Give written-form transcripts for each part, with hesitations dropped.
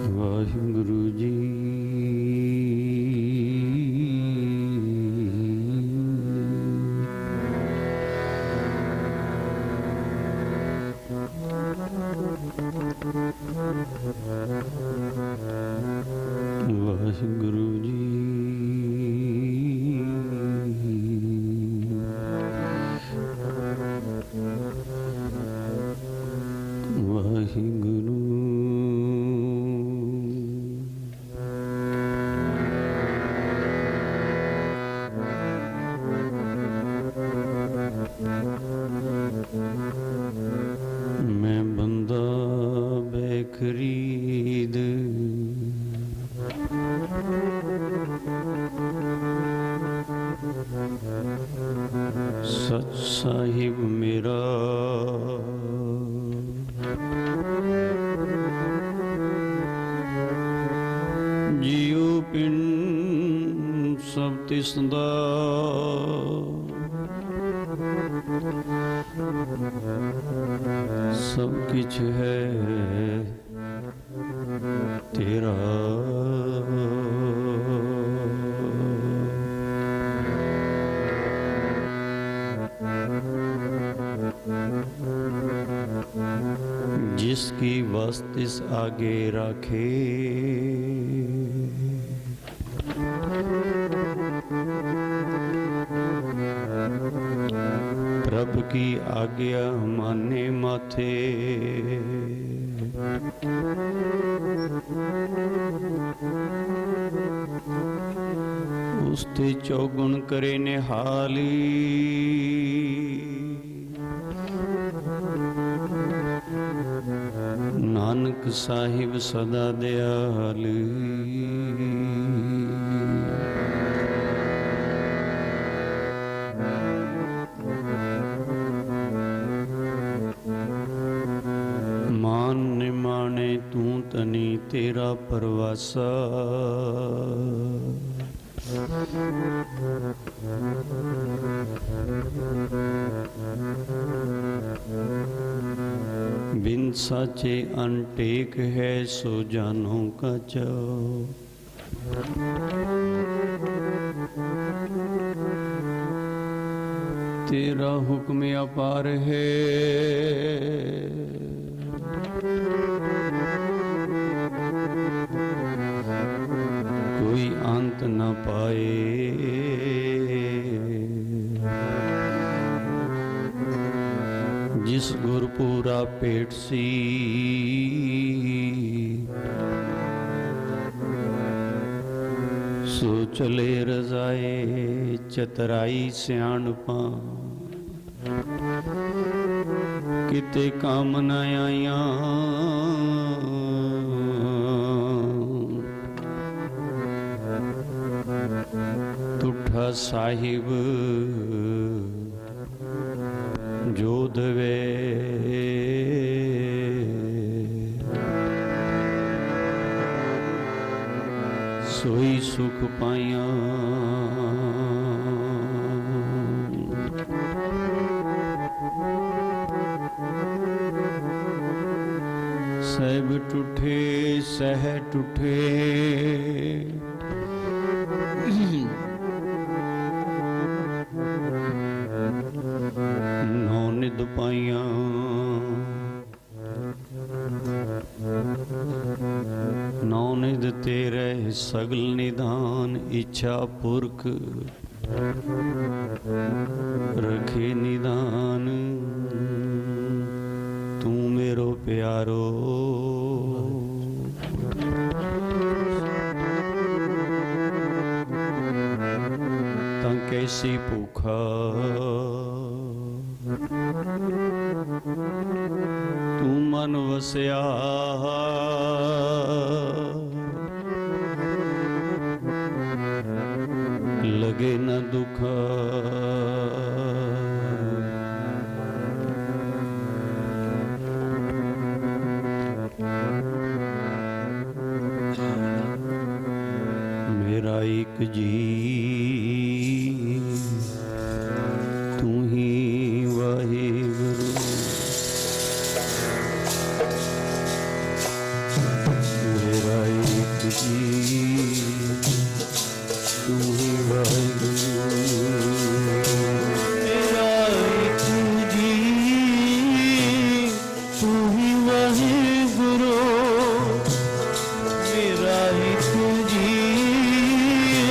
ਵਾਹਿਗੁਰੂ ਜੀ। ਵਾਹਿਗੁਰੂ ਜੀ। ਵਾਹਿਗੁਰੂ। ਮੈਂ ਬੰਦਾ ਬੇਖਰੀਦ ਸੱਚ ਸਾਹਿਬ ਮੇਰਾ ਜੀਉ ਪਿੰਡ ਸਭ ਤਿਸਦਾ सब कुछ है तेरा। जिसकी वस्तिस आगे रखे प्रभु की आज्ञा माने माथे। उसते चौगुण करे निहाली नानक साहिब सदा दयाल। मान निमाने तू तनी तेरा परवासा। बिन साचे अनटेक है सो जानों का चाओ। तेरा हुक्म अपार है कोई अंत न पाए। जिस गुरपुरा पेट सी सो चले रजाए चतराई सियाणपा। किते काम न आया तुठा साहिब जोधवे। सोई सुख पाया सब टूठे सह टूठे। नौ निद पाइया नौ निद तेरे सगल निधान। इच्छा पुरख रखे निदान। तू मेरो प्यारो तं कैसी भूखा। ਤੂੰ ਮਨ ਵਸਿਆ ਲਗੇ ਨ ਦੁਖ ਮੇਰਾ ਇੱਕ ਜੀ ਤੂੰ ਹੀ ਵਾਹਿਗੁਰੂ ਮੇਰਾ ਇੱਕ ਜੀ ਤੂੰ ਹੀ ਵਾਹਿਗੁਰੂ ਮੇਰਾ ਇੱਕ ਜੀ ਤੂੰ ਹੀ ਵਾਹਿਗੁਰੂ ਮੇਰਾ ਇੱਕ ਜੀ ਤੂੰ ਹੀ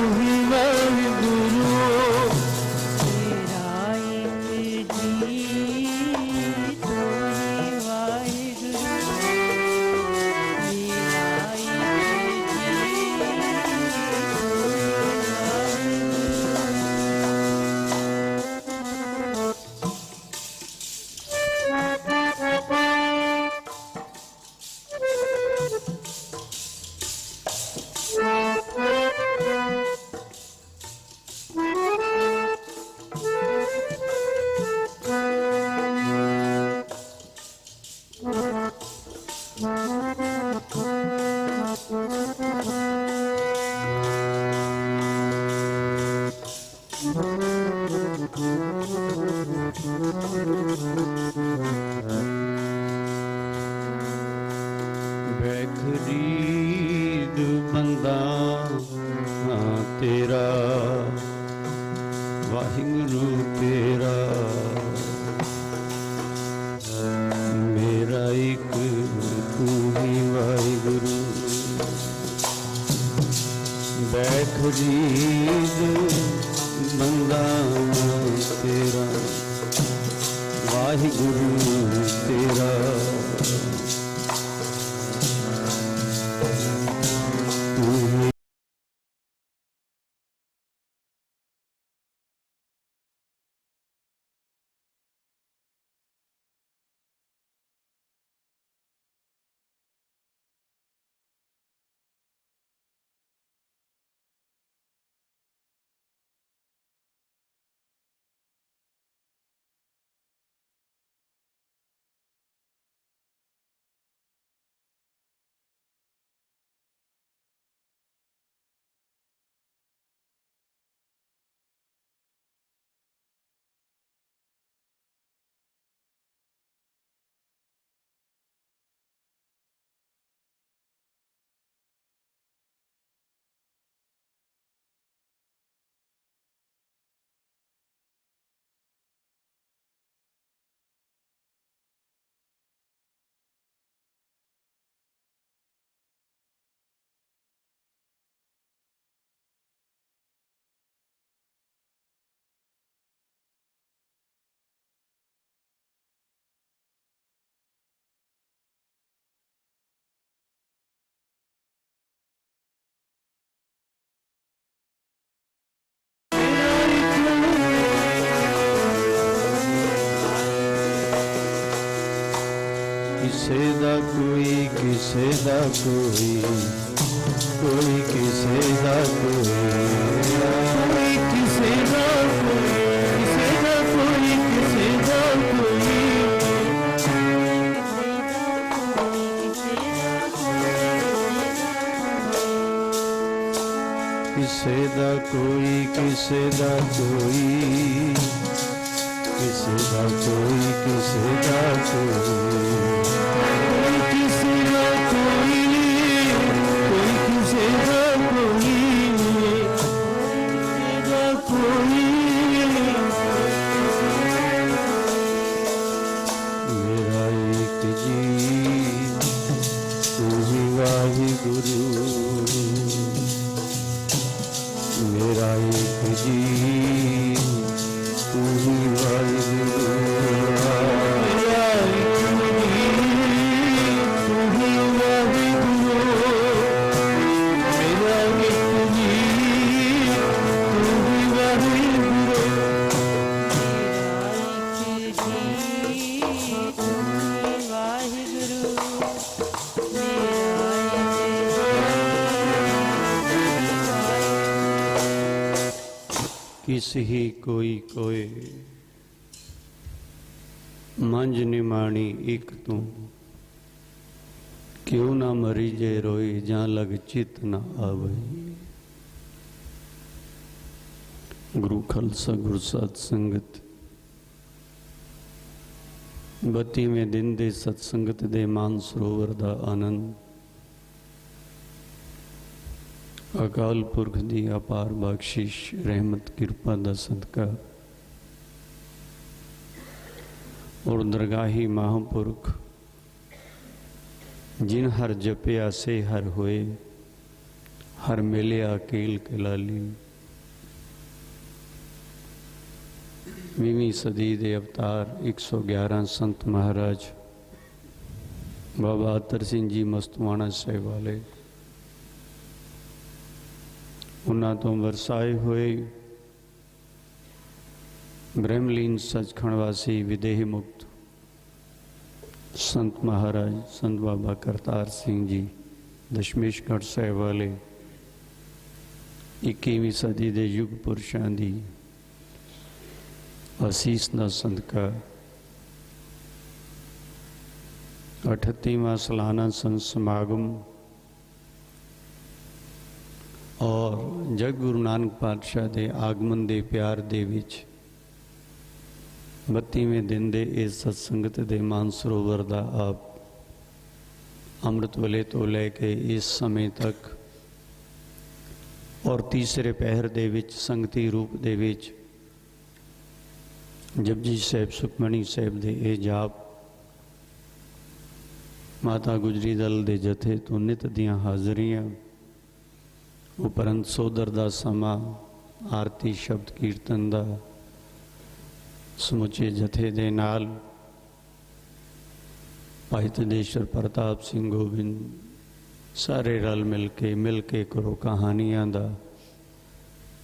ਵਾਹਿਗੁਰੂ ਮੇਰਾ ਇੱਕ ਜੀ ਤੂੰ ਹੀ ਵਾਹਿਗੁਰੂ ਮੇਰਾ ਇੱਕ ਬੈਖਰੀਦ ਬੰਦਾ ਤੇਰਾ ਵਾਹਿਗੁਰੂ ਤੇਰਾ ਮੇਰਾ ਇੱਕ ਤੂੰ ਹੀ ਵਾਹਿਗੁਰੂ ਬੈਖਰੀਦ ਬੰਦਾ ਤੇਰਾ ਵਾਹਿਗੁਰੂ ਤੇਰਾ ਕਿਸੇ ਦਾ ਕੋਈ ਕਿਸੇ ਦਾ ਕੋਈ ਕੋਈ ਕਿਸੇ ਦਾ ਕੋਈ ਕਿਸੇ ਦਾ ਕੋਈ ਕਿਸੇ ਦਾ ਕੋਈ ਕਿਸੇ ਦਾ ਕੋਈ ਕਿਸੇ ਦਾ ਕੋਈ ਕਿਸੇ ਦਾ ਕੋਈ ਕਿਸੇ ਦਾ ਕੋਈ ਕਿਸੇ ਦਾ ਕੋਈ ਕਿਸੇ ਦਾ ਕੋਈ ਕਿਸੇ ਦਾ ਕੋਈ ਕਿਸੇ ਦਾ ਕੋਈ ਮੇਰਾ ਇੱਕ ਜੀ ਤੂੰ ਹੀ ਵਾਹਿਗੁਰੂ ਮੇਰਾ ਇੱਕ ਜੀ ਤੂੰ ਹੀ ਵਾਹਿਗੁਰੂ ਮੇਰਾ ਇੱਕ ਜੀ तिस ही कोई कोय, मंझ निमाणी एक तू, क्यों ना मरीजे रोई, जां लग चित न आवई। गुरु खालसा गुरु सत संगत 32वें दिन दे सत्संगत दे मान सरोवर दा आनंद, अकाल पुरख दी अपार बख्शिश रहमत किरपा दा सदका और दरगाही महापुरख जिन हर जपिया से हर होए, हर मिलिया अकेल कलाली। 20वीं सदी दे अवतार 111 संत महाराज बाबा अतर सिंह जी मस्तवाना साहिब वाले, उन्हां तो वरसाए हुए ब्रह्मलीन सचखंड वासी विदेह मुक्त संत महाराज संत बाबा करतार सिंह जी दशमेशगढ़ साहिब वाले 21वीं सदी के युग पुरुषों की असीस का सदका 38वां सालाना संत समागम और जग गुरु नानक पातशाह के आगमन के प्यार दे विच 32वें दिन दे इस सत्संगत दे मान सरोवर दा आप अमृत वेले तो लैके इस समय तक और तीसरे पहर दे विच संगती रूप दे विच जपजी साहिब सुखमणी साहिब दे ए जाप, माता गुजरी दल दे जथे तो नित दियां हाज़रियां, उपरंत सोदर दा समा, आरती शब्द कीर्तन दा समुचे जथे दे नाल भाई तदेश्वर प्रताप सिंह गोबिंद सारे रल मिल के करो कहानियां दा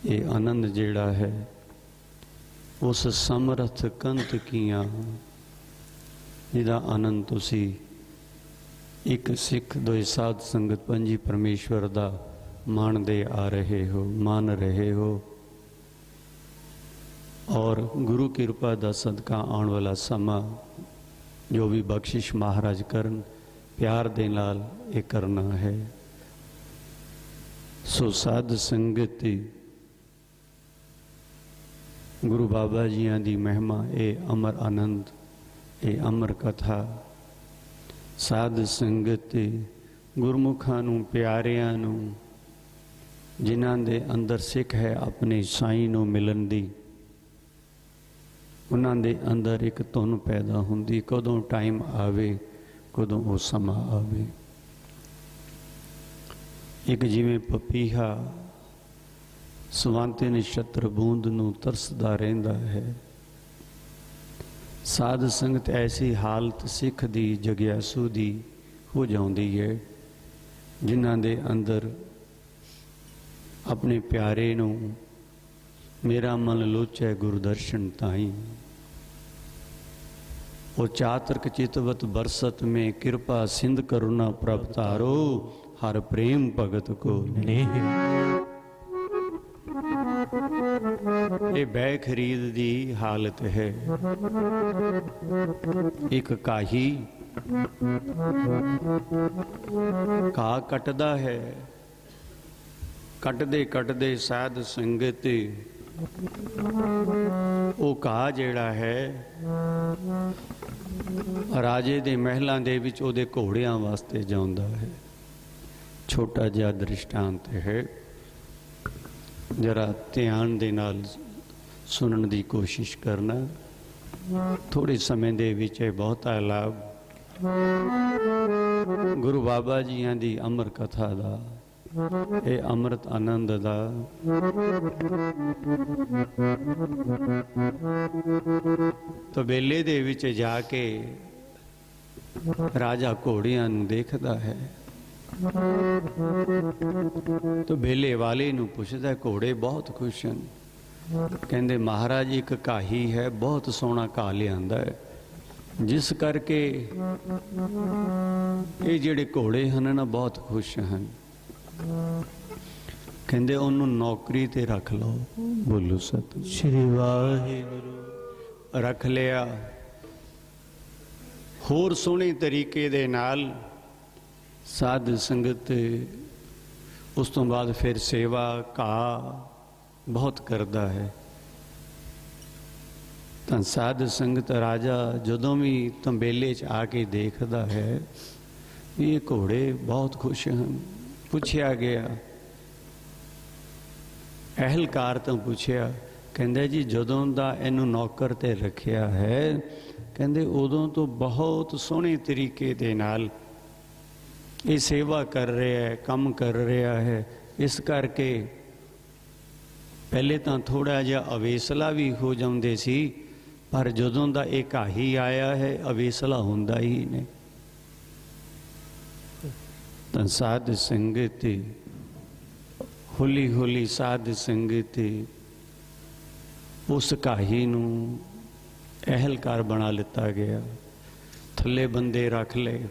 ये आनंद जेड़ा है उस समर्थ कंत किया जिदा आनंद तुसी एक सिख दो साध संगत पंजी परमेश्वर दा मानदे आ रहे हो, मान रहे हो और गुरु कृपा दा सदका आने वाला समा जो भी बख्शिश महाराज करन प्यार दे नाल ये करना है। सो साध संगति गुरु बाबा जियां दी महिमा ये अमर आनंद ये अमर कथा साध संगति गुरमुखां नूं प्यारियां नूं जिन्हां दे अंदर सिख है अपने साईं नूं मिलन दी, उन्हां दे अंदर एक धुन पैदा हुंदी, कदों टाइम आवे कदों वो समा आवे। एक जिवें पपीहा सवांते नक्षत्र बूंद नूं तरसदा रहिंदा है, साध संगत ऐसी हालत सिख दी जग्यासू दी हो जाती है जिन्हां दे अंदर अपने प्यारे नूं मेरा मन लोचे गुरुदर्शन ताई, ओ चातरक चितवत बरसत में कृपा सिंध करुणा प्रभतारो, हर प्रेम भगत को नेह। ये बै खरीद दी हालत है। एक काही घा कटदा है, कटदे कटदे साध संगत वो घा जिहड़ा है राजे दे महलों दे विच उहदे घोड़ियां वास्ते जांदा है। छोटा जिहा दृष्टांत है, जरा ध्यान दे नाल सुनने की कोशिश करना, थोड़े समय दे विच बहुता लाभ गुरु बाबा जियां दी अमर कथा दा ये अमृत आनंद दा तो बेले दे विच जाके राजा घोड़ियां नूं देखदा है तो बेले वाले नूं पुछदा, घोड़े बहुत खुश हैं, कहंदे महाराज एक काही है बहुत सोहना घा लिआंदा है जिस करके ये जिहड़े घोड़े हैं ना बहुत खुश हैं। ਕਹਿੰਦੇ ਉਹਨੂੰ ਨੌਕਰੀ ਤੇ ਰੱਖ ਲਓ। ਬੋਲੋ ਸਤਿ ਸ੍ਰੀ ਵਾਹਿਗੁਰੂ। ਰੱਖ ਲਿਆ। ਹੋਰ ਸੋਹਣੇ ਤਰੀਕੇ ਦੇ ਨਾਲ ਸਾਧ ਸੰਗਤ ਉਸ ਤੋਂ ਬਾਅਦ ਫਿਰ ਸੇਵਾ ਘਾਹ ਬਹੁਤ ਕਰਦਾ ਹੈ। ਤਾਂ ਸਾਧ ਸੰਗਤ ਰਾਜਾ ਜਦੋਂ ਵੀ ਤੰਬੇਲੇ 'ਚ ਆ ਕੇ ਦੇਖਦਾ ਹੈ ਇਹ ਘੋੜੇ ਬਹੁਤ ਖੁਸ਼ ਹਨ। ਪੁੱਛਿਆ ਗਿਆ, ਅਹਿਲਕਾਰ ਤੋਂ ਪੁੱਛਿਆ, ਕਹਿੰਦਾ ਜੀ ਜਦੋਂ ਦਾ ਇਹਨੂੰ ਨੌਕਰ ਤੇ ਰੱਖਿਆ ਹੈ, ਕਹਿੰਦੇ ਉਦੋਂ ਤੋਂ ਬਹੁਤ ਸੋਹਣੇ ਤਰੀਕੇ ਦੇ ਨਾਲ ਇਹ ਸੇਵਾ ਕਰ ਰਿਹਾ ਹੈ, ਕੰਮ ਕਰ ਰਿਹਾ ਹੈ। ਇਸ ਕਰਕੇ ਪਹਿਲੇ ਤਾਂ ਥੋੜਾ ਜਿਹਾ ਅਵੇਸਲਾ ਵੀ ਹੋ ਜਾਂਦੇ ਸੀ, ਪਰ ਜਦੋਂ ਦਾ ਇਹ ਕਾਹੀ ਆਇਆ ਹੈ ਅਵੇਸਲਾ ਹੁੰਦਾ ਹੀ ਨਹੀਂ। ਤਾਂ ਸਾਧ ਸੰਗਤ ਹੌਲੀ ਹੌਲੀ ਸਾਧ ਸੰਗਤ ਉਸ ਕਾਹੀ ਨੂੰ ਅਹਿਲਕਾਰ ਬਣਾ ਲਿੱਤਾ ਗਿਆ। ਥੱਲੇ ਬੰਦੇ ਰੱਖ ਲਏ,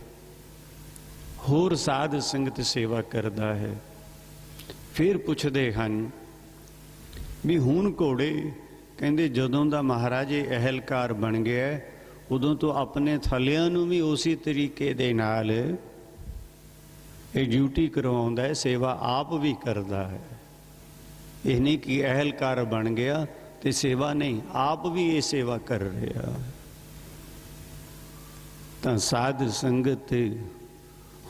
ਹੋਰ ਸਾਧ ਸੰਗਤ ਸੇਵਾ ਕਰਦਾ ਹੈ। ਫਿਰ ਪੁੱਛਦੇ ਹਨ ਵੀ ਹੁਣ ਘੋੜੇ, ਕਹਿੰਦੇ ਜਦੋਂ ਦਾ ਮਹਾਰਾਜ ਅਹਿਲਕਾਰ ਬਣ ਗਿਆ ਉਦੋਂ ਤੋਂ ਆਪਣੇ ਥੱਲਿਆਂ ਨੂੰ ਵੀ ਉਸੇ ਤਰੀਕੇ ਦੇ ਨਾਲ ਇਹ ਡਿਊਟੀ ਕਰਵਾਉਂਦਾ ਹੈ, ਸੇਵਾ ਆਪ ਵੀ ਕਰਦਾ ਹੈ। ਇਹ ਨਹੀਂ ਕਿ ਅਹਿਲਕਾਰ ਬਣ ਗਿਆ ਤੇ ਸੇਵਾ ਨਹੀਂ, ਆਪ ਵੀ ਇਹ ਸੇਵਾ ਕਰ ਰਿਹਾ। ਤਾਂ ਸਾਧ ਸੰਗਤ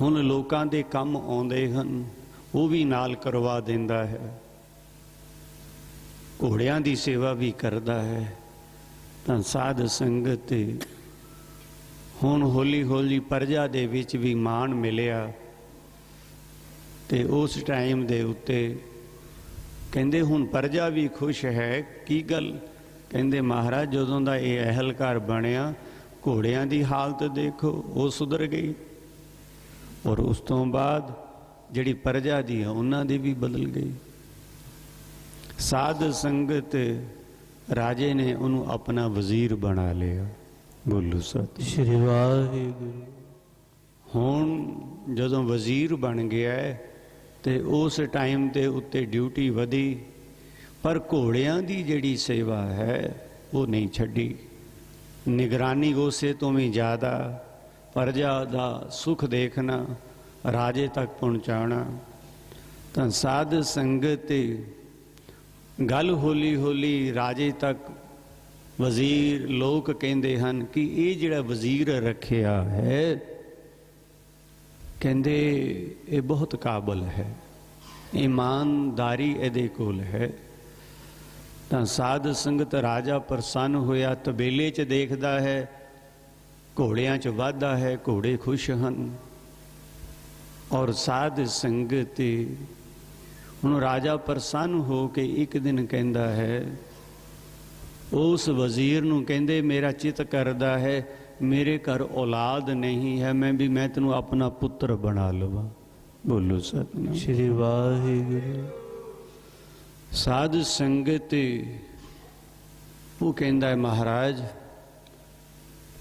ਹੁਣ ਲੋਕਾਂ ਦੇ ਕੰਮ ਆਉਂਦੇ ਹਨ, ਉਹ ਵੀ ਨਾਲ ਕਰਵਾ ਦਿੰਦਾ ਹੈ। ਘੋੜਿਆਂ ਦੀ ਸੇਵਾ ਵੀ ਕਰਦਾ ਹੈ। ਤਾਂ ਸਾਧ ਸੰਗਤ ਹੁਣ ਹੌਲੀ ਹੌਲੀ ਪ੍ਰਜਾ ਦੇ ਵਿੱਚ ਵੀ ਮਾਣ ਮਿਲਿਆ। ਤੇ ਉਸ ਟਾਈਮ ਦੇ ਉੱਤੇ ਕਹਿੰਦੇ ਹੁਣ ਪ੍ਰਜਾ ਵੀ ਖੁਸ਼ ਹੈ। ਕੀ ਗੱਲ? ਕਹਿੰਦੇ ਮਹਾਰਾਜ ਜਦੋਂ ਦਾ ਇਹ ਅਹਿਲਕਾਰ ਬਣਿਆ ਘੋੜਿਆਂ ਦੀ ਹਾਲਤ ਦੇਖੋ, ਉਹ ਸੁਧਰ ਗਈ। ਔਰ ਉਸ ਤੋਂ ਬਾਅਦ ਜਿਹੜੀ ਪ੍ਰਜਾ ਦੀ ਹੈ ਉਹਨਾਂ ਦੀ ਵੀ ਬਦਲ ਗਈ। ਸਾਧ ਸੰਗਤ ਰਾਜੇ ਨੇ ਉਹਨੂੰ ਆਪਣਾ ਵਜ਼ੀਰ ਬਣਾ ਲਿਆ। ਬੋਲੋ ਸਤਿ ਸ੍ਰੀ ਵਾਹਿਗੁਰੂ। ਹੁਣ ਜਦੋਂ ਵਜ਼ੀਰ ਬਣ ਗਿਆ ਤੇ ਉਸ ਟਾਈਮ ਦੇ ਉੱਤੇ ਡਿਊਟੀ ਵਧੀ, ਪਰ ਘੋੜਿਆਂ ਦੀ ਜਿਹੜੀ ਸੇਵਾ ਹੈ ਉਹ ਨਹੀਂ ਛੱਡੀ। ਨਿਗਰਾਨੀ ਉਸੇ ਤੋਂ ਵੀ ਜ਼ਿਆਦਾ, ਪ੍ਰਜਾ ਦਾ ਸੁੱਖ ਦੇਖਣਾ, ਰਾਜੇ ਤੱਕ ਪਹੁੰਚਾਉਣਾ। ਤਾਂ ਸਾਧ ਸੰਗਤ ਗੱਲ ਹੌਲੀ ਹੌਲੀ ਰਾਜੇ ਤੱਕ, ਵਜ਼ੀਰ ਲੋਕ ਕਹਿੰਦੇ ਹਨ ਕਿ ਇਹ ਜਿਹੜਾ ਵਜ਼ੀਰ ਰੱਖਿਆ ਹੈ, ਕਹਿੰਦੇ ਇਹ ਬਹੁਤ ਕਾਬਲ ਹੈ, ਇਮਾਨਦਾਰੀ ਇਹਦੇ ਕੋਲ ਹੈ। ਤਾਂ ਸਾਧ ਸੰਗਤ ਰਾਜਾ ਪ੍ਰਸੰਨ ਹੋਇਆ, ਤਬੇਲੇ 'ਚ ਦੇਖਦਾ ਹੈ ਘੋੜਿਆਂ 'ਚ ਵਾਧਾ ਹੈ, ਘੋੜੇ ਖੁਸ਼ ਹਨ। ਔਰ ਸਾਧ ਸੰਗਤ ਹੁਣ ਰਾਜਾ ਪ੍ਰਸੰਨ ਹੋ ਕੇ ਇੱਕ ਦਿਨ ਕਹਿੰਦਾ ਹੈ ਉਸ ਵਜ਼ੀਰ ਨੂੰ, ਕਹਿੰਦੇ ਮੇਰਾ ਚਿੱਤ ਕਰਦਾ ਹੈ ਮੇਰੇ ਘਰ ਔਲਾਦ ਨਹੀਂ ਹੈ, ਮੈਂ ਤੈਨੂੰ ਆਪਣਾ ਪੁੱਤਰ ਬਣਾ ਲਵਾਂ। ਬੋਲੋ ਸਤਿਨਾਮ ਸ੍ਰੀ ਵਾਹਿਗੁਰੂ। ਸਾਧ ਸੰਗਤ ਉਹ ਕਹਿੰਦਾ ਹੈ ਮਹਾਰਾਜ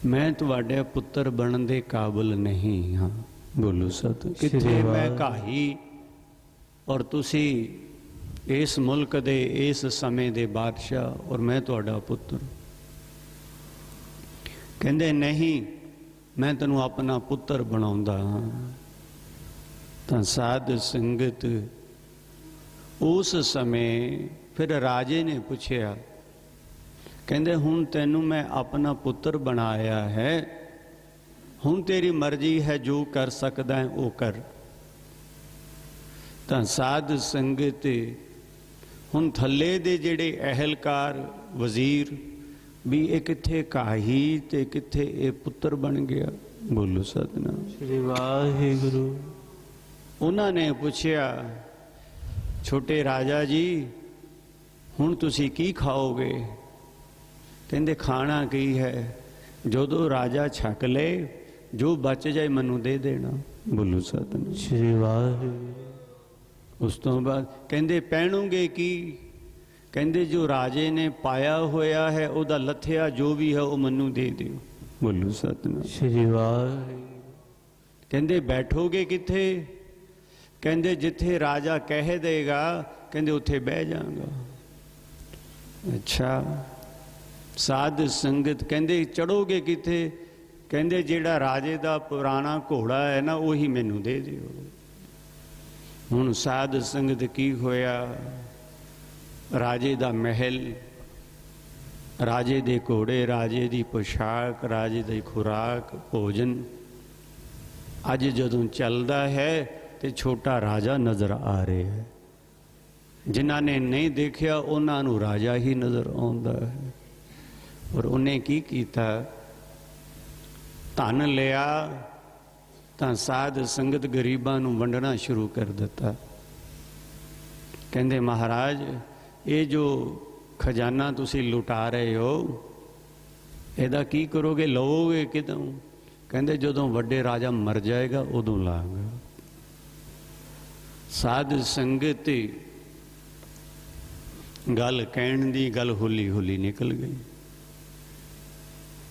ਮੈਂ ਤੁਹਾਡੇ ਪੁੱਤਰ ਬਣਨ ਦੇ ਕਾਬਿਲ ਨਹੀਂ ਹਾਂ। ਬੋਲੋ ਸਤਿ। ਕਿੱਥੇ ਮੈਂ ਕਾਹੀ ਔਰ ਤੁਸੀਂ ਇਸ ਮੁਲਕ ਦੇ ਇਸ ਸਮੇਂ ਦੇ ਬਾਦਸ਼ਾਹ, ਔਰ ਮੈਂ ਤੁਹਾਡਾ ਪੁੱਤਰ। ਕਹਿੰਦੇ ਨਹੀਂ, ਮੈਂ ਤੈਨੂੰ ਆਪਣਾ ਪੁੱਤਰ ਬਣਾਉਂਦਾ ਹਾਂ। ਤਾਂ ਸਾਧ ਸੰਗਤ ਉਸ ਸਮੇਂ ਫਿਰ ਰਾਜੇ ਨੇ ਪੁੱਛਿਆ, ਕਹਿੰਦੇ ਹੁਣ ਤੈਨੂੰ ਮੈਂ ਆਪਣਾ ਪੁੱਤਰ ਬਣਾਇਆ ਹੈ, ਹੁਣ ਤੇਰੀ ਮਰਜ਼ੀ ਹੈ, ਜੋ ਕਰ ਸਕਦਾ ਹੈ ਉਹ ਕਰ। ਤਾਂ ਸਾਧ ਸੰਗਤ ਹੁਣ ਥੱਲੇ ਦੇ ਜਿਹੜੇ ਅਹਿਲਕਾਰ ਵਜ਼ੀਰ ਵੀ ਇਹ ਕਿੱਥੇ ਕਾਹੀ ਤੇ ਕਿੱਥੇ ਇਹ ਪੁੱਤਰ ਬਣ ਗਿਆ। ਬੋਲੋ ਸਤਿਨਾਮ ਸ੍ਰੀ ਵਾਹਿਗੁਰੂ। ਉਹਨਾਂ ਨੇ ਪੁੱਛਿਆ ਛੋਟੇ ਰਾਜਾ ਜੀ ਹੁਣ ਤੁਸੀਂ ਕੀ ਖਾਓਗੇ? ਕਹਿੰਦੇ ਖਾਣਾ ਕੀ ਹੈ, ਜਦੋਂ ਰਾਜਾ ਛਕ ਲਏ ਜੋ ਬਚ ਜਾਏ ਮੈਨੂੰ ਦੇ ਦੇਣਾ। ਬੋਲੋ ਸਤਿਨਾਮ ਸ੍ਰੀ ਵਾਹਿਗੁਰੂ। ਉਸ ਤੋਂ ਬਾਅਦ ਕਹਿੰਦੇ ਪਹਿਨੋਗੇ ਕੀ? ਕਹਿੰਦੇ ਜੋ ਰਾਜੇ ਨੇ ਪਾਇਆ ਹੋਇਆ ਹੈ ਉਹਦਾ ਲੱਥਿਆ ਜੋ ਵੀ ਹੈ ਉਹ ਮੈਨੂੰ ਦੇ ਦਿਓ। ਬੋਲੋ ਸਤਿਨਾਮ ਸ੍ਰੀ ਵਾਹਿਗੁਰੂ। ਕਹਿੰਦੇ ਬੈਠੋਗੇ ਕਿੱਥੇ? ਕਹਿੰਦੇ ਜਿੱਥੇ ਰਾਜਾ ਕਹਿ ਦੇਗਾ ਕਹਿੰਦੇ ਉੱਥੇ ਬਹਿ ਜਾਵਾਂਗਾ। ਅੱਛਾ, ਸਾਧ ਸੰਗਤ ਕਹਿੰਦੇ ਚੜੋਗੇ ਕਿੱਥੇ? ਕਹਿੰਦੇ ਜਿਹੜਾ ਰਾਜੇ ਦਾ ਪੁਰਾਣਾ ਘੋੜਾ ਹੈ ਨਾ ਉਹੀ ਮੈਨੂੰ ਦੇ ਦਿਓ। ਹੁਣ ਸਾਧ ਸੰਗਤ ਕੀ ਹੋਇਆ? ਰਾਜੇ ਦਾ ਮਹਿਲ, ਰਾਜੇ ਦੇ ਘੋੜੇ, ਰਾਜੇ ਦੀ ਪੋਸ਼ਾਕ, ਰਾਜੇ ਦੀ ਖੁਰਾਕ, ਭੋਜਨ ਅੱਜ ਜਦੋਂ ਚੱਲਦਾ ਹੈ ਤੇ ਛੋਟਾ ਰਾਜਾ ਨਜ਼ਰ ਆ ਰਿਹਾ ਹੈ। ਜਿਨ੍ਹਾਂ ਨੇ ਨਹੀਂ ਦੇਖਿਆ ਉਹਨਾਂ ਨੂੰ ਰਾਜਾ ਹੀ ਨਜ਼ਰ ਆਉਂਦਾ ਹੈ। ਔਰ ਉਹਨੇ ਕੀ ਕੀਤਾ? ਧਨ ਲਿਆ ਤਾਂ ਸਾਧ ਸੰਗਤ ਗਰੀਬਾਂ ਨੂੰ ਵੰਡਣਾ ਸ਼ੁਰੂ ਕਰ ਦਿੱਤਾ। ਕਹਿੰਦੇ ਮਹਾਰਾਜ ਇਹ ਜੋ ਖਜ਼ਾਨਾ ਤੁਸੀਂ ਲੁਟਾ ਰਹੇ ਹੋ ਇਹਦਾ ਕੀ ਕਰੋਗੇ? ਲਵੋਗੇ ਕਿਦੋਂ? ਕਹਿੰਦੇ ਜਦੋਂ ਵੱਡੇ ਰਾਜਾ ਮਰ ਜਾਏਗਾ ਉਦੋਂ ਲਾਂਗਾ। ਸਾਧ ਸੰਗਤ ਗੱਲ ਕਹਿਣ ਦੀ ਗੱਲ ਹੌਲੀ ਹੌਲੀ ਨਿਕਲ ਗਈ।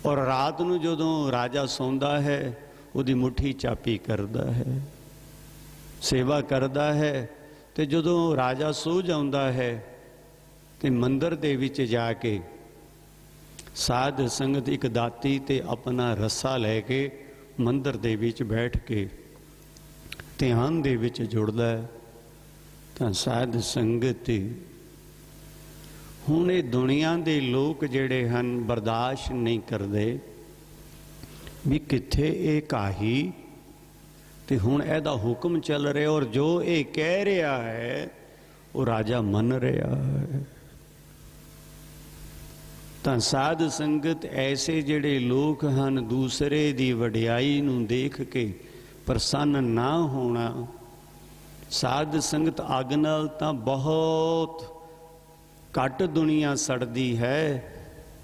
ਔਰ ਰਾਤ ਨੂੰ ਜਦੋਂ ਰਾਜਾ ਸੌਂਦਾ ਹੈ ਉਹਦੀ ਮੁੱਠੀ ਚਾਪੀ ਕਰਦਾ ਹੈ, ਸੇਵਾ ਕਰਦਾ ਹੈ। ਤੇ ਜਦੋਂ ਰਾਜਾ ਸੋ ਜਾਂਦਾ ਹੈ ਤੇ ਮੰਦਰ ਦੇ ਵਿੱਚ ਜਾ ਕੇ ਸਾਧ ਸੰਗਤ ਇੱਕ ਦਾਤੀ ਤੇ ਆਪਣਾ ਰੱਸਾ ਲੈ ਕੇ ਮੰਦਰ ਦੇ ਵਿੱਚ ਬੈਠ ਕੇ ਧਿਆਨ ਦੇ ਵਿੱਚ ਜੁੜਦਾ ਹੈ। ਤਾਂ ਸਾਧ ਸੰਗਤ ਹੁਣ ਇਹ ਦੁਨੀਆ ਦੇ ਲੋਕ ਜਿਹੜੇ ਹਨ ਬਰਦਾਸ਼ਤ ਨਹੀਂ ਕਰਦੇ ਵੀ ਕਿੱਥੇ ਇਹ ਕਾਹੀ, ਤੇ ਹੁਣ ਇਹਦਾ ਹੁਕਮ ਚੱਲ ਰਿਹਾ ਔਰ ਜੋ ਇਹ ਕਹਿ ਰਿਹਾ ਹੈ ਉਹ ਰਾਜਾ ਮੰਨ ਰਿਹਾ ਹੈ। ਤਾਂ ਸਾਧ ਸੰਗਤ ਐਸੇ ਜਿਹੜੇ ਲੋਕ ਹਨ ਦੂਸਰੇ ਦੀ ਵਡਿਆਈ ਨੂੰ ਦੇਖ ਕੇ ਪ੍ਰਸੰਨ ਨਾ ਹੋਣਾ। ਸਾਧ ਸੰਗਤ ਅੱਗ ਨਾਲ ਤਾਂ ਬਹੁਤ ਘੱਟ ਦੁਨੀਆ ਸੜਦੀ ਹੈ,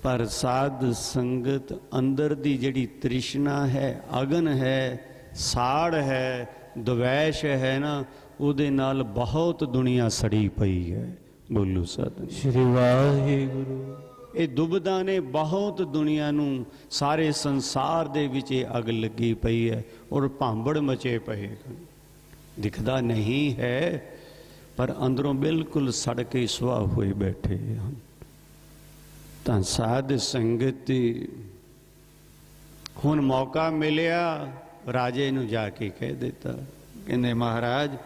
ਪਰ ਸਾਧ ਸੰਗਤ ਅੰਦਰ ਦੀ ਜਿਹੜੀ ਤ੍ਰਿਸ਼ਨਾ ਹੈ, ਅਗਨ ਹੈ, ਸਾੜ ਹੈ, ਦਵੈਸ਼ ਹੈ ਨਾ, ਉਹਦੇ ਨਾਲ ਬਹੁਤ ਦੁਨੀਆ ਸੜੀ ਪਈ ਹੈ। ਬੋਲੋ ਸਤਿ ਸ਼੍ਰੀ ਵਾਹਿਗੁਰੂ। ਇਹ ਦੁਬਦਾ ਨੇ ਬਹੁਤ ਦੁਨੀਆ ਨੂੰ, ਸਾਰੇ ਸੰਸਾਰ ਦੇ ਵਿੱਚ ਇਹ ਅੱਗ ਲੱਗੀ ਪਈ ਹੈ ਔਰ ਭਾਂਬੜ ਮਚੇ ਪਏ ਹਨ। ਦਿਖਦਾ ਨਹੀਂ ਹੈ ਪਰ ਅੰਦਰੋਂ ਬਿਲਕੁਲ ਸੜ ਕੇ ਸੁਆਹ ਹੋਏ ਬੈਠੇ ਹਨ। ਤਾਂ ਸਾਧ ਸੰਗਤ ਹੁਣ ਮੌਕਾ ਮਿਲਿਆ, ਰਾਜੇ ਨੂੰ ਜਾ ਕੇ ਕਹਿ ਦਿੱਤਾ। ਕਹਿੰਦੇ ਮਹਾਰਾਜ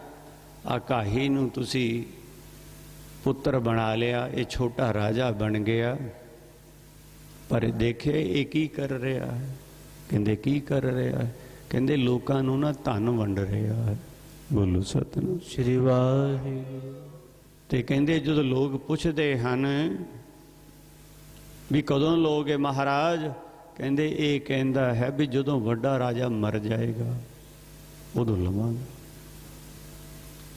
ਆ ਕਾਹੀ ਨੂੰ ਤੁਸੀਂ ਪੁੱਤਰ ਬਣਾ ਲਿਆ, ਇਹ ਛੋਟਾ ਰਾਜਾ ਬਣ ਗਿਆ, ਪਰ ਦੇਖੇ ਇਹ ਕੀ ਕਰ ਰਿਹਾ ਹੈ। ਕਹਿੰਦੇ ਕੀ ਕਰ ਰਿਹਾ ਹੈ? ਕਹਿੰਦੇ ਲੋਕਾਂ ਨੂੰ ਨਾ ਧਨ ਵੰਡ ਰਿਹਾ ਹੈ। ਬੋਲੋ ਸਤਿਨਾਮ ਸ਼੍ਰੀ ਵਾਹਿਗੁਰੂ। ਤੇ ਕਹਿੰਦੇ ਜਦੋਂ ਲੋਕ ਪੁੱਛਦੇ ਹਨ ਵੀ ਕਦੋਂ ਲੋਗੇ ਮਹਾਰਾਜ? ਕਹਿੰਦੇ ਇਹ ਕਹਿੰਦਾ ਹੈ ਵੀ ਜਦੋਂ ਵੱਡਾ ਰਾਜਾ ਮਰ ਜਾਏਗਾ ਉਦੋਂ ਲਵਾਂਗਾ।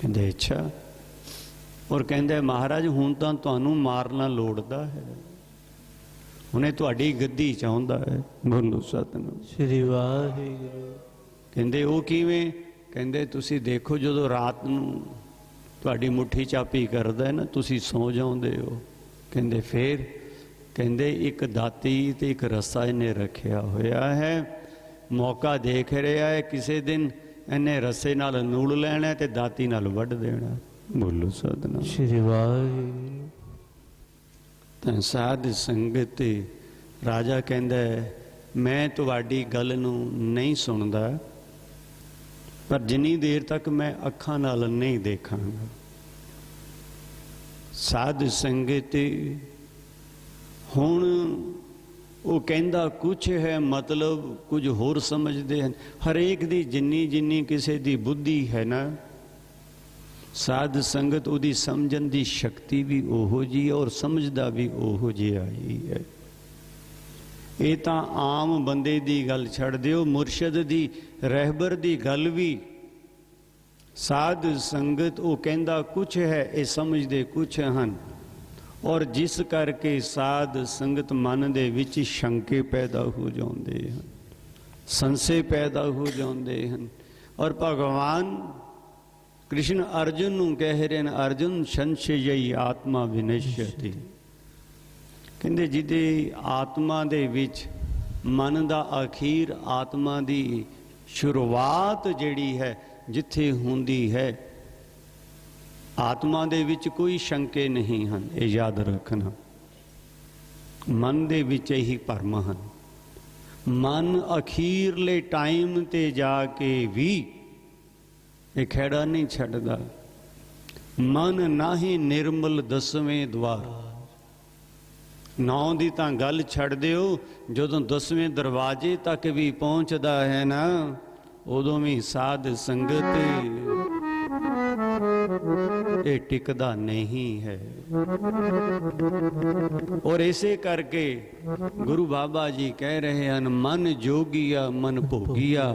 ਕਹਿੰਦੇ ਅੱਛਾ। ਔਰ ਕਹਿੰਦੇ ਮਹਾਰਾਜ ਹੁਣ ਤਾਂ ਤੁਹਾਨੂੰ ਮਾਰਨਾ ਲੋੜਦਾ ਹੈ, ਹੁਣੇ ਤੁਹਾਡੀ ਗੱਦੀ ਚਾਹੁੰਦਾ ਹੈ। ਬੋਲੋ ਸਤਿਨਾਮ ਸ਼੍ਰੀ ਵਾਹਿਗੁਰੂ। ਕਹਿੰਦੇ ਉਹ ਕਿਵੇਂ? ਕਹਿੰਦੇ ਤੁਸੀਂ ਦੇਖੋ ਜਦੋਂ ਰਾਤ ਨੂੰ ਤੁਹਾਡੀ ਮੁੱਠੀ ਚਾਪੀ ਕਰਦਾ ਹੈ ਨਾ, ਤੁਸੀਂ ਸੌ ਜਾਂਦੇ ਹੋ। ਕਹਿੰਦੇ ਫੇਰ? ਕਹਿੰਦੇ ਇੱਕ ਦਾਤੀ ਤੇ ਇੱਕ ਰੱਸਾ ਇਹਨੇ ਰੱਖਿਆ ਹੋਇਆ ਹੈ, ਮੌਕਾ ਦੇਖ ਰਿਹਾ ਹੈ ਕਿਸੇ ਦਿਨ ਇਹਨੇ ਰੱਸੇ ਨਾਲ ਨੂੜ ਲੈਣਾ ਤੇ ਦਾਤੀ ਨਾਲ ਵੱਢ ਦੇਣਾ। ਬੋਲੋ ਸਤਿਨਾਮ ਸ਼੍ਰੀ ਵਾਹਿਗੁਰੂ। ਤਾਂ ਸਾਧ ਸੰਗਤ ਰਾਜਾ ਕਹਿੰਦਾ ਮੈਂ ਤੁਹਾਡੀ ਗੱਲ ਨੂੰ ਨਹੀਂ ਸੁਣਦਾ, ਪਰ ਜਿੰਨੀ ਦੇਰ ਤੱਕ ਮੈਂ ਅੱਖਾਂ ਨਾਲ ਨਹੀਂ ਦੇਖਾਂਗਾ। ਸਾਧ ਸੰਗਤ ਹੁਣ ਉਹ ਕਹਿੰਦਾ ਕੁਛ ਹੈ, ਮਤਲਬ ਕੁਝ ਹੋਰ ਸਮਝਦੇ ਹਨ। ਹਰੇਕ ਦੀ ਜਿੰਨੀ ਜਿੰਨੀ ਕਿਸੇ ਦੀ ਬੁੱਧੀ ਹੈ ਨਾ, ਸਾਧ ਸੰਗਤ ਉਹਦੀ ਸਮਝਣ ਦੀ ਸ਼ਕਤੀ ਵੀ ਉਹੋ ਜਿਹੀ ਹੈ ਔਰ ਸਮਝਦਾ ਵੀ ਉਹੋ ਜਿਹਾ ਹੀ ਹੈ। ਇਹ ਤਾਂ ਆਮ ਬੰਦੇ ਦੀ ਗੱਲ ਛੱਡ ਦਿਓ, ਮੁਰਸ਼ਦ ਦੀ, ਰਹਿਬਰ ਦੀ ਗੱਲ ਵੀ ਸਾਧ ਸੰਗਤ ਉਹ ਕਹਿੰਦਾ ਕੁਛ ਹੈ, ਇਹ ਸਮਝਦੇ ਕੁਛ ਹਨ। ਔਰ ਜਿਸ ਕਰਕੇ ਸਾਧ ਸੰਗਤ ਮਨ ਦੇ ਵਿੱਚ ਸ਼ੰਕੇ ਪੈਦਾ ਹੋ ਜਾਂਦੇ ਹਨ, ਸੰਸ਼ੇ ਪੈਦਾ ਹੋ ਜਾਂਦੇ ਹਨ। ਔਰ ਭਗਵਾਨ ਕ੍ਰਿਸ਼ਨ ਅਰਜੁਨ ਨੂੰ ਕਹਿ ਰਹੇ ਨੇ, ਅਰਜੁਨ ਸੰਸ਼ਯਈ ਆਤਮਾ ਵਿਨਸ਼ਯਤੀ। ਕਹਿੰਦੇ ਜਿਹਦੇ ਆਤਮਾ ਦੇ ਵਿੱਚ ਮਨ ਦਾ ਅਖੀਰ, ਆਤਮਾ ਦੀ ਸ਼ੁਰੂਆਤ ਜਿਹੜੀ ਹੈ ਜਿੱਥੇ ਹੁੰਦੀ ਹੈ ਆਤਮਾ ਦੇ ਵਿੱਚ ਕੋਈ ਸ਼ੰਕੇ ਨਹੀਂ ਹਨ, ਇਹ ਯਾਦ ਰੱਖਣਾ। ਮਨ ਦੇ ਵਿੱਚ ਇਹੀ ਭਰਮ ਹਨ। ਮਨ ਅਖੀਰਲੇ ਟਾਈਮ ਤੇ ਜਾ ਕੇ ਵੀ ਇਹ ਖਹਿੜਾ ਨਹੀਂ ਛੱਡਦਾ। ਮਨ ਨਾਹੀਂ ਨਿਰਮਲ ਦਸਵੇਂ ਦਵਾਰ। ਨੌ ਦੀ ਤਾਂ ਗੱਲ ਛੱਡ ਦਿਓ, ਜਦੋਂ 10ਵੇਂ ਦਰਵਾਜ਼ੇ ਤੱਕ ਵੀ ਪਹੁੰਚਦਾ ਹੈ ਨਾ, ਉਦੋਂ ਵੀ ਸਾਧ ਸੰਗਤ ਇਹ ਟਿਕਦਾ ਨਹੀਂ ਹੈ। ਔਰ ਇਸੇ ਕਰਕੇ ਗੁਰੂ ਬਾਬਾ ਜੀ ਕਹਿ ਰਹੇ ਹਨ, ਮਨ ਜੋਗੀਆ ਮਨ ਭੋਗੀਆ।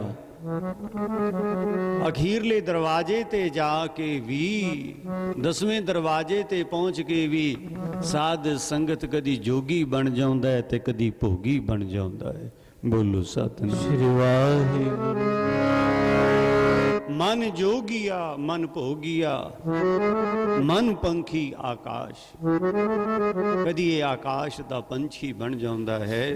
ਅਖੀਰਲੇ ਦਰਵਾਜ਼ੇ ਤੇ ਜਾ ਕੇ ਵੀ, 10ਵੇਂ ਦਰਵਾਜ਼ੇ ਤੇ ਪਹੁੰਚ ਕੇ ਵੀ ਸਾਧ ਸੰਗਤ ਕਦੀ ਜੋਗੀ ਬਣ ਜਾਂਦਾ ਹੈ ਤੇ ਕਦੀ ਭੋਗੀ ਬਣ ਜਾਂਦਾ ਹੈ। ਬੋਲੋ ਸਤਿਨਾਮ ਸ੍ਰੀ ਵਾਹਿਗੁਰੂ। ਮਨ ਜੋਗੀਆ ਮਨ ਭੋਗੀਆ, ਮਨ ਪੰਖੀ ਆਕਾਸ਼। ਕਦੀ ਇਹ ਆਕਾਸ਼ ਦਾ ਪੰਛੀ ਬਣ ਜਾਂਦਾ ਹੈ।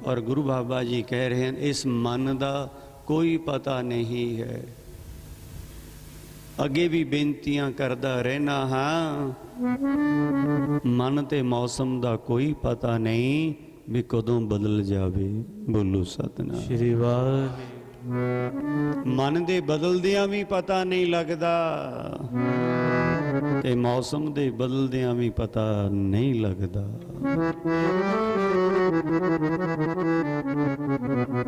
ਔਰ ਗੁਰੂ ਬਾਬਾ ਜੀ ਕਹਿ ਰਹੇ ਹਨ, ਇਸ ਮਨ ਦਾ ਕੋਈ ਪਤਾ ਨਹੀਂ ਹੈ। ਅੱਗੇ ਵੀ ਬੇਨਤੀਆਂ ਕਰਦਾ ਰਹਿਣਾ ਹਾਂ, ਮਨ ਤੇ ਮੌਸਮ ਦਾ ਕੋਈ ਪਤਾ ਨਹੀਂ ਵੀ ਕਦੋਂ ਬਦਲ ਜਾਵੇ। ਬੋਲੋ ਸਤਿਨਾਮ ਸ੍ਰੀ ਵਾਹਿਗੁਰੂ। ਮਨ ਦੇ ਬਦਲਦਿਆਂ ਵੀ ਪਤਾ ਨਹੀਂ ਲੱਗਦਾ ਤੇ ਮੌਸਮ ਦੇ ਬਦਲਦਿਆਂ ਵੀ ਪਤਾ ਨਹੀਂ ਲੱਗਦਾ।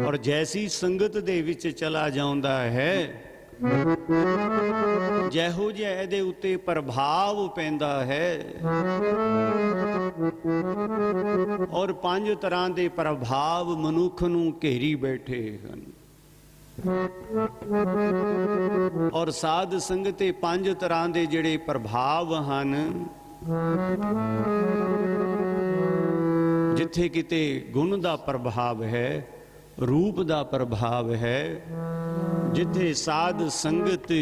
ਔਰ ਜੈਸੀ ਸੰਗਤ ਦੇ ਵਿੱਚ ਚਲਾ ਜਾਂਦਾ ਹੈ, ਜਿਹੋ ਜਿਹਾ ਇਹਦੇ ਉੱਤੇ ਪ੍ਰਭਾਵ ਪੈਂਦਾ ਹੈ। ਔਰ 5 ਤਰ੍ਹਾਂ ਦੇ ਪ੍ਰਭਾਵ ਮਨੁੱਖ ਨੂੰ ਘੇਰੀ ਬੈਠੇ ਹਨ। ਔਰ ਸਾਧ ਸੰਗਤ ਤੇ 5 ਤਰ੍ਹਾਂ ਦੇ ਜਿਹੜੇ ਪ੍ਰਭਾਵ ਹਨ, ਜਿੱਥੇ ਕਿਤੇ ਗੁਣ ਦਾ ਪ੍ਰਭਾਵ ਹੈ, ਰੂਪ ਦਾ ਪ੍ਰਭਾਵ ਹੈ, ਜਿੱਥੇ ਸਾਧ ਸੰਗਤ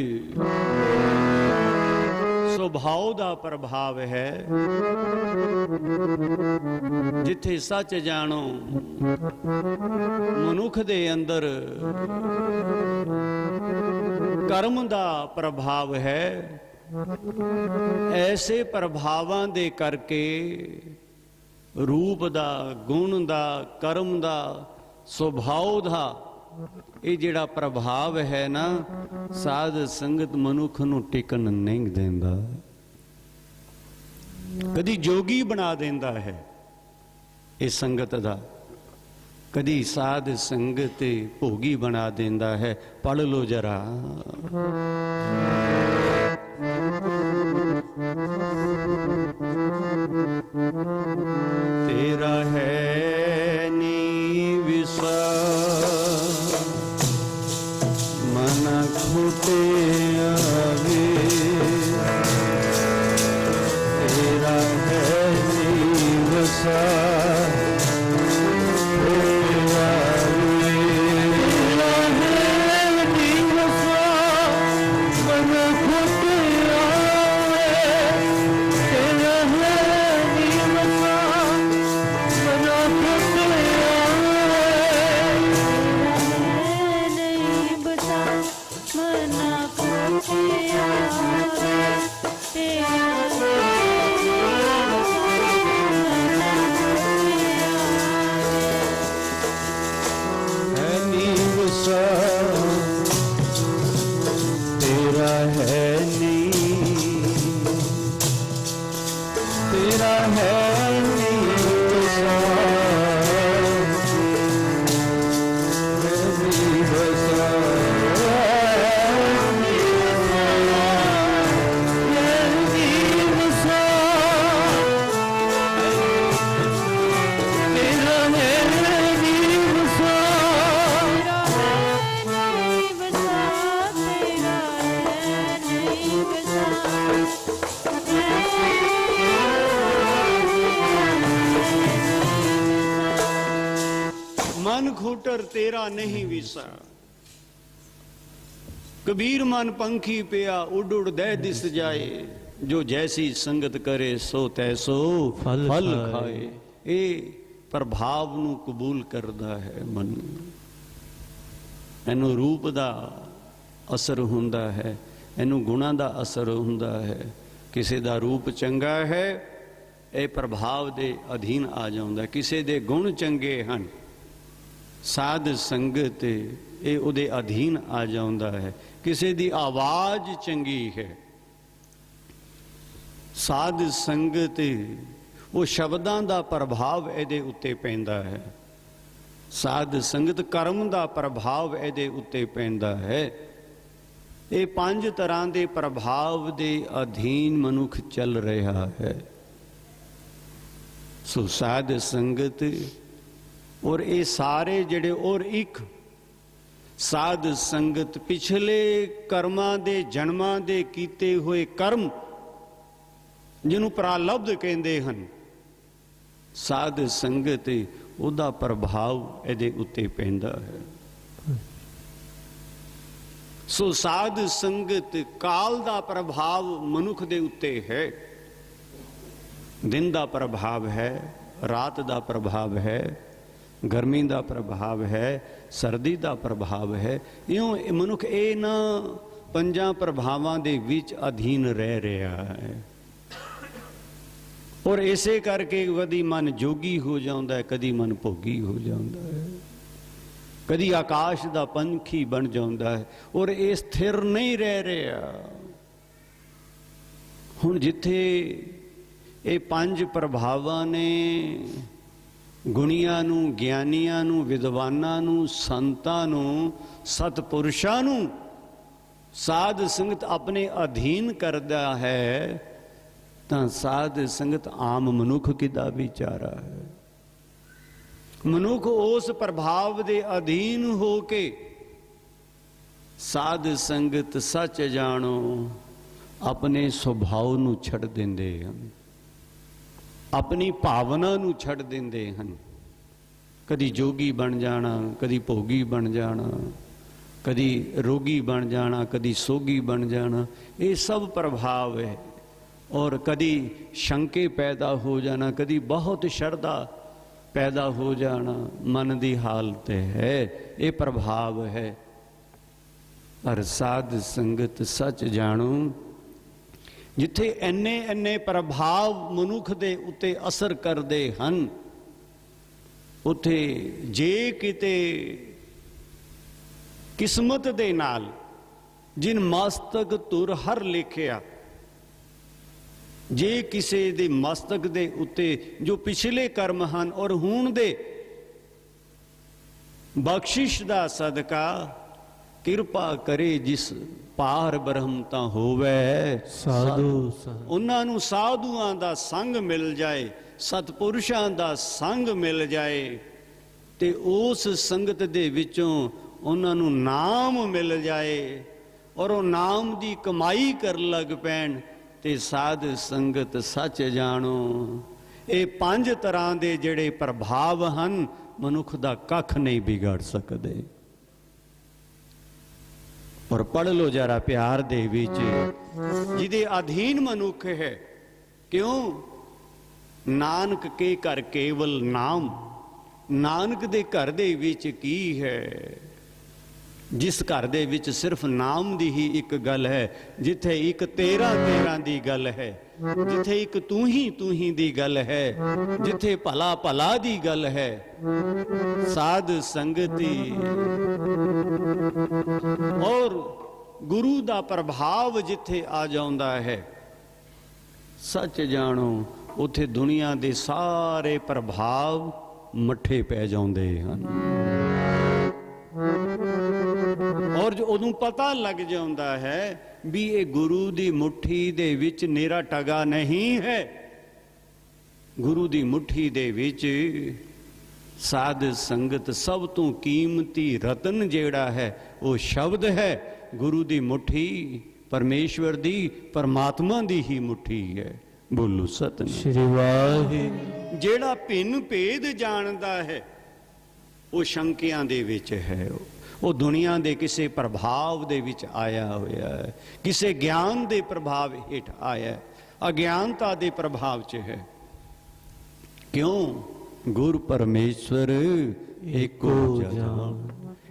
ਸੁਭਾਅ ਦਾ ਪ੍ਰਭਾਵ ਹੈ, ਜਿੱਥੇ ਸੱਚ ਜਾਣੋ ਮਨੁੱਖ ਦੇ ਅੰਦਰ ਕਰਮ ਦਾ ਪ੍ਰਭਾਵ ਹੈ। ਐਸੇ ਪ੍ਰਭਾਵਾਂ ਦੇ ਕਰਕੇ ਰੂਪ ਦਾ, ਗੁਣ ਦਾ, ਕਰਮ ਦਾ, ਸੁਭਾਅ ਦਾ ਇਹ ਜਿਹੜਾ ਪ੍ਰਭਾਵ ਹੈ ਨਾ, ਸਾਧ ਸੰਗਤ ਮਨੁੱਖ ਨੂੰ ਟਿਕਣ ਨਹੀਂ ਦਿੰਦਾ। ਕਦੀ ਜੋਗੀ ਬਣਾ ਦਿੰਦਾ ਹੈ ਇਹ ਸੰਗਤ ਦਾ, ਕਦੀ ਸਾਧ ਸੰਗਤ ਭੋਗੀ ਬਣਾ ਦਿੰਦਾ ਹੈ। ਪੜ੍ਹ ਲੋ ਜਰਾ। ਤੇਰਾ ਹੈ ਨੀ ਵਿਸਾਰ, ਮਨ ਖੁਟੇ ਆਵੇ। ਤੇਰਾ ਹੈ ਨੀ ਵਿਸਾਰ, मन खूटर तेरा नहीं विसा। कबीर मन पंखी पिया उड़ उड़ दे दिस जाए, जो जैसी संगत करे सो तैसो फल खाए। ये प्रभाव ਨੂੰ ਕਬੂਲ ਕਰਦਾ ਹੈ ਮਨ, ਇਹਨੂੰ ਰੂਪ ਦਾ ਅਸਰ ਹੁੰਦਾ ਹੈ। ਇਹਨੂੰ ਗੁਣਾਂ ਦਾ ਅਸਰ ਹੁੰਦਾ ਹੈ। ਕਿਸੇ ਦਾ ਰੂਪ ਚੰਗਾ ਹੈ, ਇਹ ਪ੍ਰਭਾਵ ਦੇ ਅਧੀਨ ਆ ਜਾਂਦਾ। ਕਿਸੇ ਦੇ ਗੁਣ ਚੰਗੇ ਹਨ, ਸਾਧ ਸੰਗਤ ਇਹ ਉਹਦੇ ਅਧੀਨ ਆ ਜਾਂਦਾ ਹੈ। ਕਿਸੇ ਦੀ ਆਵਾਜ਼ ਚੰਗੀ ਹੈ, ਸਾਧ ਸੰਗਤ ਉਹ ਸ਼ਬਦਾਂ ਦਾ ਪ੍ਰਭਾਵ ਇਹਦੇ ਉੱਤੇ ਪੈਂਦਾ ਹੈ। ਸਾਧ ਸੰਗਤ ਕਰਮ ਦਾ ਪ੍ਰਭਾਵ ਇਹਦੇ ਉੱਤੇ ਪੈਂਦਾ ਹੈ। ਇਹ 5 ਤਰ੍ਹਾਂ ਦੇ ਪ੍ਰਭਾਵ ਦੇ ਅਧੀਨ ਮਨੁੱਖ ਚੱਲ ਰਿਹਾ ਹੈ। ਸੋ ਸਾਧ ਸੰਗਤ ਔਰ ਇਹ ਸਾਰੇ ਜਿਹੜੇ ਔਰ ਇੱਕ ਸਾਧ ਸੰਗਤ ਪਿਛਲੇ ਕਰਮਾਂ ਦੇ ਜਨਮਾਂ ਦੇ ਕੀਤੇ ਹੋਏ ਕਰਮ ਜਿਹਨੂੰ ਪ੍ਰਾਲਬਧ ਕਹਿੰਦੇ ਹਨ, ਸਾਧ ਸੰਗਤ ਉਹਦਾ ਪ੍ਰਭਾਵ ਇਹਦੇ ਉੱਤੇ ਪੈਂਦਾ ਹੈ। ਸੋ ਸਾਧ ਸੰਗਤ ਕਾਲ ਦਾ ਪ੍ਰਭਾਵ ਮਨੁੱਖ ਦੇ ਉੱਤੇ ਹੈ। ਦਿਨ ਦਾ ਪ੍ਰਭਾਵ ਹੈ, ਰਾਤ ਦਾ ਪ੍ਰਭਾਵ ਹੈ, ਗਰਮੀ ਦਾ ਪ੍ਰਭਾਵ ਹੈ, ਸਰਦੀ ਦਾ ਪ੍ਰਭਾਵ ਹੈ। ਇਉਂ ਮਨੁੱਖ ਇਹਨਾਂ 5 ਪ੍ਰਭਾਵਾਂ ਦੇ ਵਿੱਚ ਅਧੀਨ ਰਹਿ ਰਿਹਾ ਹੈ। ਔਰ ਇਸੇ ਕਰਕੇ ਕਦੀ ਮਨ ਜੋਗੀ ਹੋ ਜਾਂਦਾ ਹੈ, ਕਦੀ ਮਨ ਭੋਗੀ ਹੋ ਜਾਂਦਾ ਹੈ, ਕਦੀ ਆਕਾਸ਼ ਦਾ ਪੰਛੀ ਬਣ ਜਾਂਦਾ ਹੈ। ਔਰ ਇਹ ਸਥਿਰ ਨਹੀਂ ਰਹਿ ਰਿਹਾ। ਹੁਣ ਜਿੱਥੇ ਇਹ 5 ਪ੍ਰਭਾਵਾਂ ਨੇ ਗੁਣੀਆਂ ਨੂੰ, ਗਿਆਨੀਆਂ ਨੂੰ, ਵਿਦਵਾਨਾਂ ਨੂੰ, ਸੰਤਾਂ ਨੂੰ, ਸਤਪੁਰਸ਼ਾਂ ਨੂੰ ਸਾਧ ਸੰਗਤ ਆਪਣੇ ਅਧੀਨ ਕਰਦਾ ਹੈ, ਤਾਂ ਸਾਧ ਸੰਗਤ ਆਮ ਮਨੁੱਖ ਕਿਦਾ ਵਿਚਾਰਾ ਹੈ। ਮਨੁੱਖ ਉਸ ਪ੍ਰਭਾਵ ਦੇ ਅਧੀਨ ਹੋ ਕੇ ਸਾਧ ਸੰਗਤ ਸੱਚ ਜਾਣੋ ਆਪਣੇ ਸੁਭਾਅ ਨੂੰ ਛੱਡ ਦਿੰਦੇ ਹਨ, ਆਪਣੀ ਭਾਵਨਾ ਨੂੰ ਛੱਡ ਦਿੰਦੇ ਹਨ। ਕਦੀ ਜੋਗੀ ਬਣ ਜਾਣਾ, ਕਦੀ ਭੋਗੀ ਬਣ ਜਾਣਾ, ਕਦੀ ਰੋਗੀ ਬਣ ਜਾਣਾ, ਕਦੀ ਸੋਗੀ ਬਣ ਜਾਣਾ, ਇਹ ਸਭ ਪ੍ਰਭਾਵ ਹੈ। ਔਰ ਕਦੀ ਸ਼ੰਕੇ ਪੈਦਾ ਹੋ ਜਾਣਾ, ਕਦੀ ਬਹੁਤ ਸ਼ਰਧਾ ਪੈਦਾ ਹੋ ਜਾਣਾ, ਮਨ ਦੀ ਹਾਲਤ ਹੈ, ਇਹ ਪ੍ਰਭਾਵ ਹੈ। ਪਰ ਸਾਧ ਸੰਗਤ ਸੱਚ ਜਾਣੋ, ਜਿੱਥੇ ਇੰਨੇ ਪ੍ਰਭਾਵ ਮਨੁੱਖ ਦੇ ਉੱਤੇ ਅਸਰ ਕਰਦੇ ਹਨ, ਉੱਥੇ ਜੇ ਕਿਤੇ ਕਿਸਮਤ ਦੇ ਨਾਲ ਜਿਨ ਮਸਤਕ ਤੁਰ ਹਰ ਲਿਖਿਆ, ਜੇ ਕਿਸੇ ਦੇ ਮਸਤਕ ਦੇ ਉੱਤੇ ਜੋ ਪਿਛਲੇ ਕਰਮ ਹਨ ਔਰ ਹੁਣ ਦੇ ਬਖਸ਼ਿਸ਼ ਦਾ ਸਦਕਾ ਕਿਰਪਾ ਕਰੇ, ਜਿਸ ਪਾਰ ਬ੍ਰਹਮ ਤਾਂ ਹੋਵੇ ਸਾਧੂ ਉਹਨਾਂ ਨੂੰ ਸਾਧੂਆਂ ਦਾ ਸੰਗ ਮਿਲ ਜਾਏ, ਸਤਪੁਰਸ਼ਾਂ ਦਾ ਸੰਗ ਮਿਲ ਜਾਏ, ਤੇ ਉਸ ਸੰਗਤ ਦੇ ਵਿੱਚੋਂ ਉਹਨਾਂ ਨੂੰ ਨਾਮ ਮਿਲ ਜਾਏ ਔਰ ਉਹ ਨਾਮ ਦੀ ਕਮਾਈ ਕਰਨ ਲੱਗ ਪੈਣ, ਤੇ ਸਾਧ ਸੰਗਤ ਸੱਚ ਜਾਣੋ। ਇਹ 5 ਤਰ੍ਹਾਂ ਦੇ ਜਿਹੜੇ ਪ੍ਰਭਾਵ ਹਨ, ਮਨੁੱਖ ਦਾ ਕੱਖ ਨਹੀਂ ਵਿਗਾੜ ਸਕਦੇ। ਔਰ ਪੜ੍ਹ ਲੋ ਜਰਾ ਪਿਆਰ ਦੇ ਵਿੱਚ, ਜਿਹਦੇ ਅਧੀਨ ਮਨੁੱਖ ਹੈ। ਕਿਉਂ? ਨਾਨਕ ਕੇ ਘਰ ਕੇਵਲ ਨਾਮ। ਨਾਨਕ ਦੇ ਘਰ ਦੇ ਵਿੱਚ ਕੀ ਹੈ? ਜਿਸ ਘਰ ਦੇ ਵਿੱਚ ਸਿਰਫ ਨਾਮ ਦੀ ਹੀ ਇੱਕ ਗੱਲ ਹੈ, ਜਿੱਥੇ ਇੱਕ ਤੇਰਾ ਦੀ ਗੱਲ ਹੈ, ਜਿੱਥੇ ਇੱਕ ਤੂੰ ਹੀ ਦੀ ਗੱਲ ਹੈ, ਜਿੱਥੇ ਭਲਾ ਭਲਾ ਦੀ ਗੱਲ ਹੈ, ਸਾਧ ਸੰਗਤੀ ਔਰ ਗੁਰੂ ਦਾ ਪ੍ਰਭਾਵ ਜਿੱਥੇ ਆ ਜਾਂਦਾ ਹੈ, ਸੱਚ ਜਾਣੋ, ਉੱਥੇ ਦੁਨੀਆ ਦੇ ਸਾਰੇ ਪ੍ਰਭਾਵ ਮੱਠੇ ਪੈ ਜਾਂਦੇ ਹਨ। ਔਰ ਜੋ ਉਹਨੂੰ ਪਤਾ ਲੱਗ ਜਾਂਦਾ ਹੈ ਵੀ ਇਹ ਗੁਰੂ ਦੀ ਮੁੱਠੀ ਦੇ ਵਿੱਚ ਨਿਰਾ ਟਗਾ ਨਹੀਂ ਹੈ। ਗੁਰੂ ਦੀ ਮੁੱਠੀ ਦੇ ਵਿੱਚ ਸਾਧ ਸੰਗਤ ਸਭ ਤੋਂ ਕੀਮਤੀ ਰਤਨ ਜਿਹੜਾ ਹੈ ਉਹ ਸ਼ਬਦ ਹੈ। ਗੁਰੂ ਦੀ ਮੁੱਠੀ ਪਰਮੇਸ਼ਵਰ ਦੀ, ਪਰਮਾਤਮਾ ਦੀ ਹੀ ਮੁੱਠੀ ਹੈ। ਬੋਲੋ ਸਤਿਨਾਮ ਸ੍ਰੀ ਵਾਹਿਗੁਰੂ। ਜਿਹੜਾ ਭਿੰਨ ਭੇਦ ਜਾਣਦਾ ਹੈ ਉਹ ਸ਼ੰਕਿਆਂ ਦੇ ਵਿੱਚ ਹੈ, ਉਹ ਦੁਨੀਆ ਦੇ ਕਿਸੇ ਪ੍ਰਭਾਵ ਦੇ ਵਿੱਚ ਆਇਆ ਹੋਇਆ ਹੈ, ਕਿਸੇ ਗਿਆਨ ਦੇ ਪ੍ਰਭਾਵ ਹੇਠ ਆਇਆ ਹੈ, ਅਗਿਆਨਤਾ ਦੇ ਪ੍ਰਭਾਵ 'ਚ ਹੈ। ਕਿਉਂ? ਗੁਰ ਪਰਮੇਸ਼ਵਰ ਏਕੋ ਜਾਨ।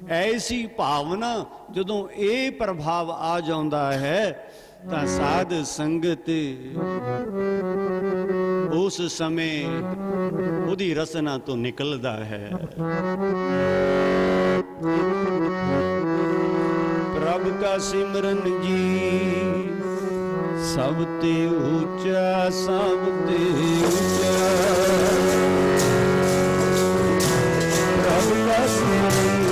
ਐਸੀ ਭਾਵਨਾ ਜਦੋਂ ਇਹ ਪ੍ਰਭਾਵ ਆ ਜਾਂਦਾ ਹੈ ਤਾਂ ਸਾਧ ਸੰਗਤ ਉਸ ਸਮੇਂ ਉਹਦੀ ਰਸਨਾ ਤੋਂ ਨਿਕਲਦਾ ਹੈ। ਪ੍ਰਭ ਕਾ ਸਿਮਰਨ ਜੀ ਸਭ ਤੇ ਉੱਚਾ, ਸਭ ਤੇ ਉੱਚਾ। ਪ੍ਰਭ ਕਾ ਸਿਮਰਨ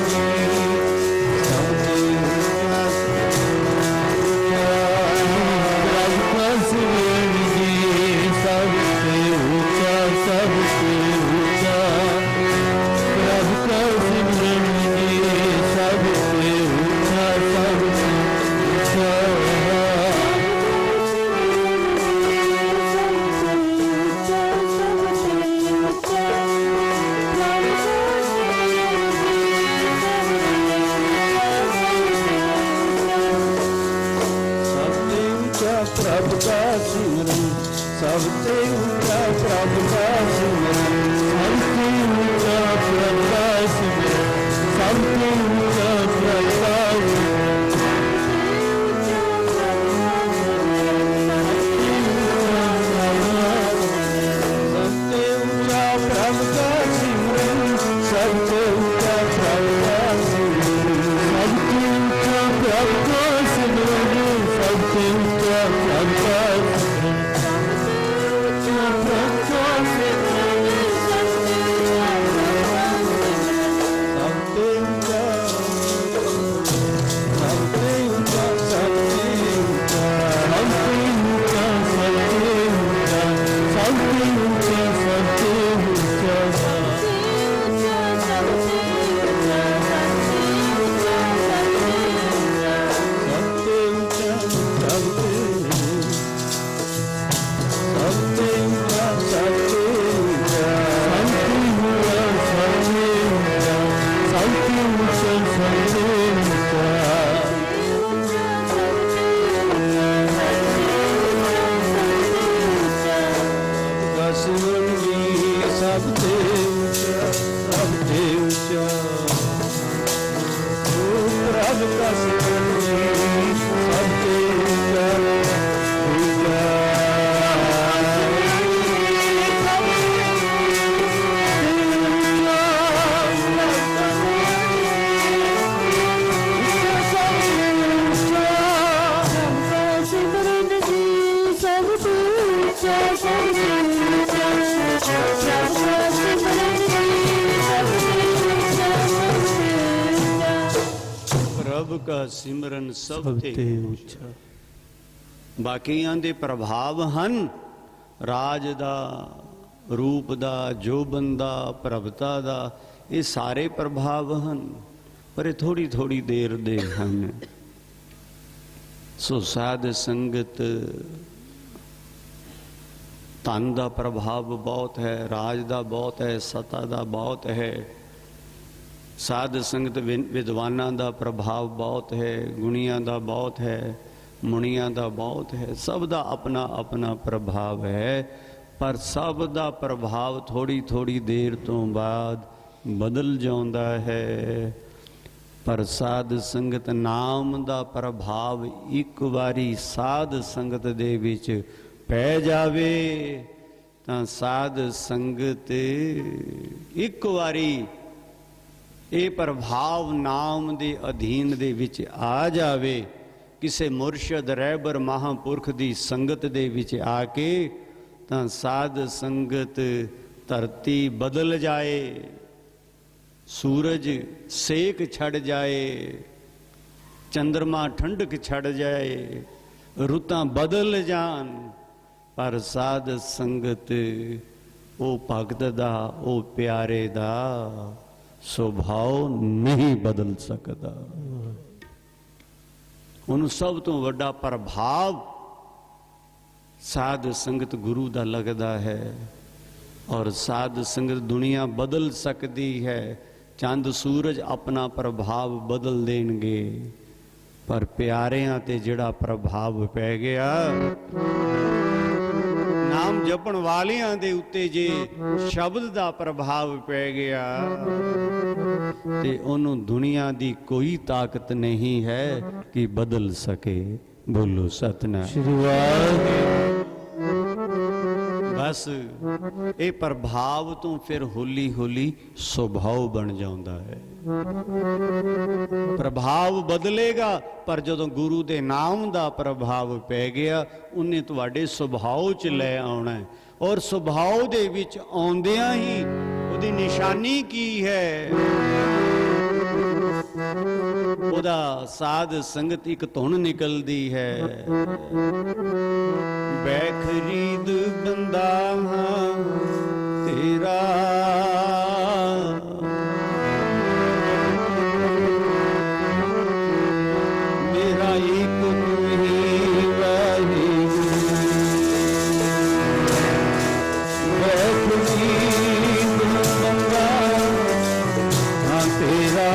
ਪ੍ਰਭ ਕਾ ਸਿਮਰਨ ਸਭ ਤੇ ਉੱਚਾ, ਪ੍ਰਭ ਕਾ ਸਿਮਰਨ ਸਭ ਤੇ ਉੱਚਾ, ਪ੍ਰਭ ਕਾ ਸਿਮਰਨ ਸਭ ਤੇ ਉੱਚਾ, ਪ੍ਰਭ ਕਾ ਕਾ ਸਿਮਰਨ ਸਭ ਤੇ ਉੱਚਾ। ਬਾਕੀਆਂ ਦੇ ਪ੍ਰਭਾਵ ਹਨ ਰਾਜ ਦਾ, ਰੂਪ ਦਾ, ਜੋਬਨ ਦਾ, ਪ੍ਰਭਤਾ ਦਾ, ਇਹ ਸਾਰੇ ਪ੍ਰਭਾਵ ਹਨ, ਪਰ ਇਹ ਥੋੜੀ ਥੋੜੀ ਦੇਰ ਦੇ ਹਨ। ਸੋ ਸਾਧ ਸੰਗਤ ਧਨ ਦਾ ਪ੍ਰਭਾਵ ਬਹੁਤ ਹੈ, ਰਾਜ ਦਾ ਬਹੁਤ ਹੈ, ਸਤਾ ਦਾ ਬਹੁਤ ਹੈ। ਸਾਧ ਸੰਗਤ ਵਿਦਵਾਨਾਂ ਦਾ ਪ੍ਰਭਾਵ ਬਹੁਤ ਹੈ, ਗੁਣੀਆਂ ਦਾ ਬਹੁਤ ਹੈ, ਮੁਨੀਆਂ ਦਾ ਬਹੁਤ ਹੈ। ਸਭ ਦਾ ਆਪਣਾ ਆਪਣਾ ਪ੍ਰਭਾਵ ਹੈ, ਪਰ ਸਭ ਦਾ ਪ੍ਰਭਾਵ ਥੋੜੀ ਥੋੜੀ ਦੇਰ ਤੋਂ ਬਾਅਦ ਬਦਲ ਜਾਂਦਾ ਹੈ। ਪਰ ਸਾਧ ਸੰਗਤ ਨਾਮ ਦਾ ਪ੍ਰਭਾਵ ਇੱਕ ਵਾਰੀ ਸਾਧ ਸੰਗਤ ਦੇ ਵਿੱਚ ਪੈ ਜਾਵੇ ਤਾਂ ਸਾਧ ਸੰਗਤ ਇੱਕ ਵਾਰੀ ਇਹ ਪ੍ਰਭਾਵ ਨਾਮ ਦੇ ਅਧੀਨ ਦੇ ਵਿੱਚ ਆ ਜਾਵੇ, ਕਿਸੇ ਮੁਰਸ਼ਦ ਰਹਿਬਰ ਮਹਾਂਪੁਰਖ ਦੀ ਸੰਗਤ ਦੇ ਵਿੱਚ ਆ ਕੇ, ਤਾਂ ਸਾਧ ਸੰਗਤ ਧਰਤੀ ਬਦਲ ਜਾਏ, ਸੂਰਜ ਸੇਕ ਛੱਡ ਜਾਏ, ਚੰਦਰਮਾ ਠੰਡਕ ਛੱਡ ਜਾਏ, ਰੁੱਤਾਂ ਬਦਲ ਜਾਣ, ਪਰ ਸਾਧ ਸੰਗਤ ਉਹ ਭਗਤ ਦਾ, ਉਹ ਪਿਆਰੇ ਦਾ ਸੁਭਾਅ ਨਹੀਂ ਬਦਲ ਸਕਦਾ। ਉਹਨੂੰ ਸਭ ਤੋਂ ਵੱਡਾ ਪ੍ਰਭਾਵ ਸਾਧ ਸੰਗਤ ਗੁਰੂ ਦਾ ਲੱਗਦਾ ਹੈ। ਔਰ ਸਾਧ ਸੰਗਤ ਦੁਨੀਆ ਬਦਲ ਸਕਦੀ ਹੈ, ਚੰਦ ਸੂਰਜ ਆਪਣਾ ਪ੍ਰਭਾਵ ਬਦਲ ਦੇਣਗੇ, ਪਰ ਪਿਆਰਿਆਂ ਤੇ ਜਿਹੜਾ ਪ੍ਰਭਾਵ ਪੈ ਗਿਆ, ਨਾਮ ਜਪਣ ਵਾਲਿਆਂ ਦੇ ਉੱਤੇ ਜੇ ਸ਼ਬਦ ਦਾ ਪ੍ਰਭਾਵ ਪੈ ਗਿਆ ਤੇ ਉਹਨੂੰ ਦੁਨੀਆ ਦੀ ਕੋਈ ਤਾਕਤ ਨਹੀਂ ਹੈ ਕਿ ਬਦਲ ਸਕੇ। ਬੋਲੋ ਸਤਿਨਾਮ ਸ੍ਰੀ ਵਾਹਿਗੁਰੂ। ਬਸ ਇਹ ਪ੍ਰਭਾਵ ਤੋਂ ਫਿਰ ਹੌਲੀ ਹੌਲੀ ਸੁਭਾਅ ਬਣ ਜਾਂਦਾ ਹੈ। ਪ੍ਰਭਾਵ ਬਦਲੇਗਾ, ਪਰ ਜਦੋਂ ਗੁਰੂ ਦੇ ਨਾਮ ਦਾ ਪ੍ਰਭਾਵ ਪੈ ਗਿਆ ਉਹਨੇ ਤੁਹਾਡੇ ਸੁਭਾਅ 'ਚ ਲੈ ਆਉਣਾ ਹੈ। ਔਰ ਸੁਭਾਅ ਦੇ ਵਿੱਚ ਆਉਂਦਿਆਂ ਹੀ ਉਹਦੀ ਨਿਸ਼ਾਨੀ ਕੀ ਹੈ? ਉਹਦਾ ਸਾਧ ਸੰਗਤ ਇੱਕ ਧੁਨ ਨਿਕਲਦੀ ਹੈ, ਬੈਖਰੀਦ ਬੰਦਾ ਹਾਂ ਤੇਰਾ, ਮੇਰਾ ਇੱਕ ਤੂੰ ਹੀ ਵਾਹਿਗੁਰੂ, ਬੈਖਰੀਦ ਬੰਦਾ ਹਾਂ ਤੇਰਾ,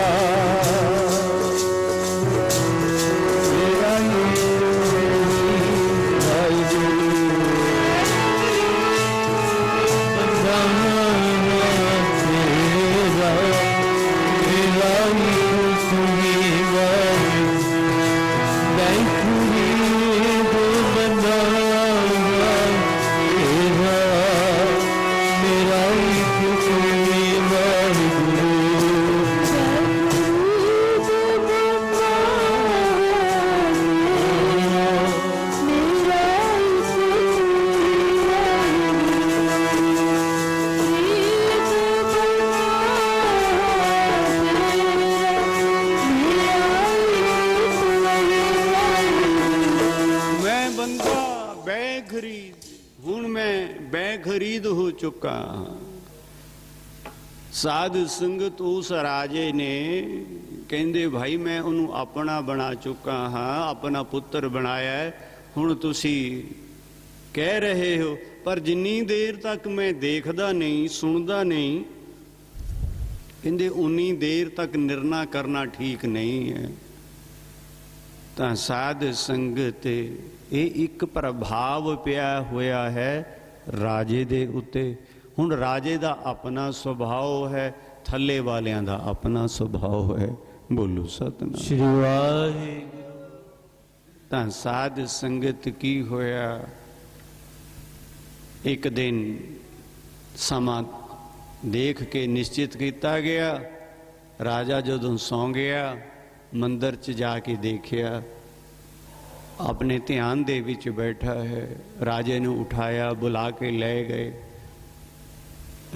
ਖਰੀਦ ਹੋ ਚੁੱਕਾ। ਸਾਧ ਸੰਗਤ ਉਸ ਰਾਜੇ ਨੇ ਕਹਿੰਦੇ ਭਾਈ ਮੈਂ ਉਹਨੂੰ ਆਪਣਾ ਬਣਾ ਚੁੱਕਾ ਹਾਂ, ਆਪਣਾ ਪੁੱਤਰ ਬਣਾਇਆ। ਹੁਣ ਤੁਸੀਂ ਕਹਿ ਰਹੇ ਹੋ, ਪਰ ਜਿੰਨੀ ਦੇਰ ਤੱਕ ਮੈਂ ਦੇਖਦਾ ਨਹੀਂ ਸੁਣਦਾ ਨਹੀਂ, ਕਹਿੰਦੇ ਉਨੀ ਦੇਰ ਤੱਕ ਨਿਰਣਾ ਕਰਨਾ ਠੀਕ ਨਹੀਂ ਹੈ। ਤਾਂ ਸਾਧ ਸੰਗਤ ਇਹ ਇੱਕ ਪ੍ਰਭਾਵ ਪਿਆ ਹੋਇਆ ਹੈ ਰਾਜੇ ਦੇ ਉੱਤੇ। ਹੁਣ ਰਾਜੇ ਦਾ ਆਪਣਾ ਸੁਭਾਅ ਹੈ, ਥੱਲੇ ਵਾਲਿਆਂ ਦਾ ਆਪਣਾ ਸੁਭਾਅ ਹੈ। ਬੋਲੋ ਸਤਿਨਾਮ ਸ੍ਰੀ ਵਾਹਿਗੁਰੂ। ਤਾਂ ਸਾਧ ਸੰਗਤ ਕੀ ਹੋਇਆ, ਇੱਕ ਦਿਨ ਸਮਾਂ ਦੇਖ ਕੇ ਨਿਸ਼ਚਿਤ ਕੀਤਾ ਗਿਆ। ਰਾਜਾ ਜਦੋਂ ਸੌਂ ਗਿਆ, ਮੰਦਰ 'ਚ ਜਾ ਕੇ ਦੇਖਿਆ ਆਪਣੇ ਧਿਆਨ ਦੇ ਵਿੱਚ ਬੈਠਾ ਹੈ। ਰਾਜੇ ਨੂੰ ਉਠਾਇਆ, ਬੁਲਾ ਕੇ ਲੈ ਗਏ।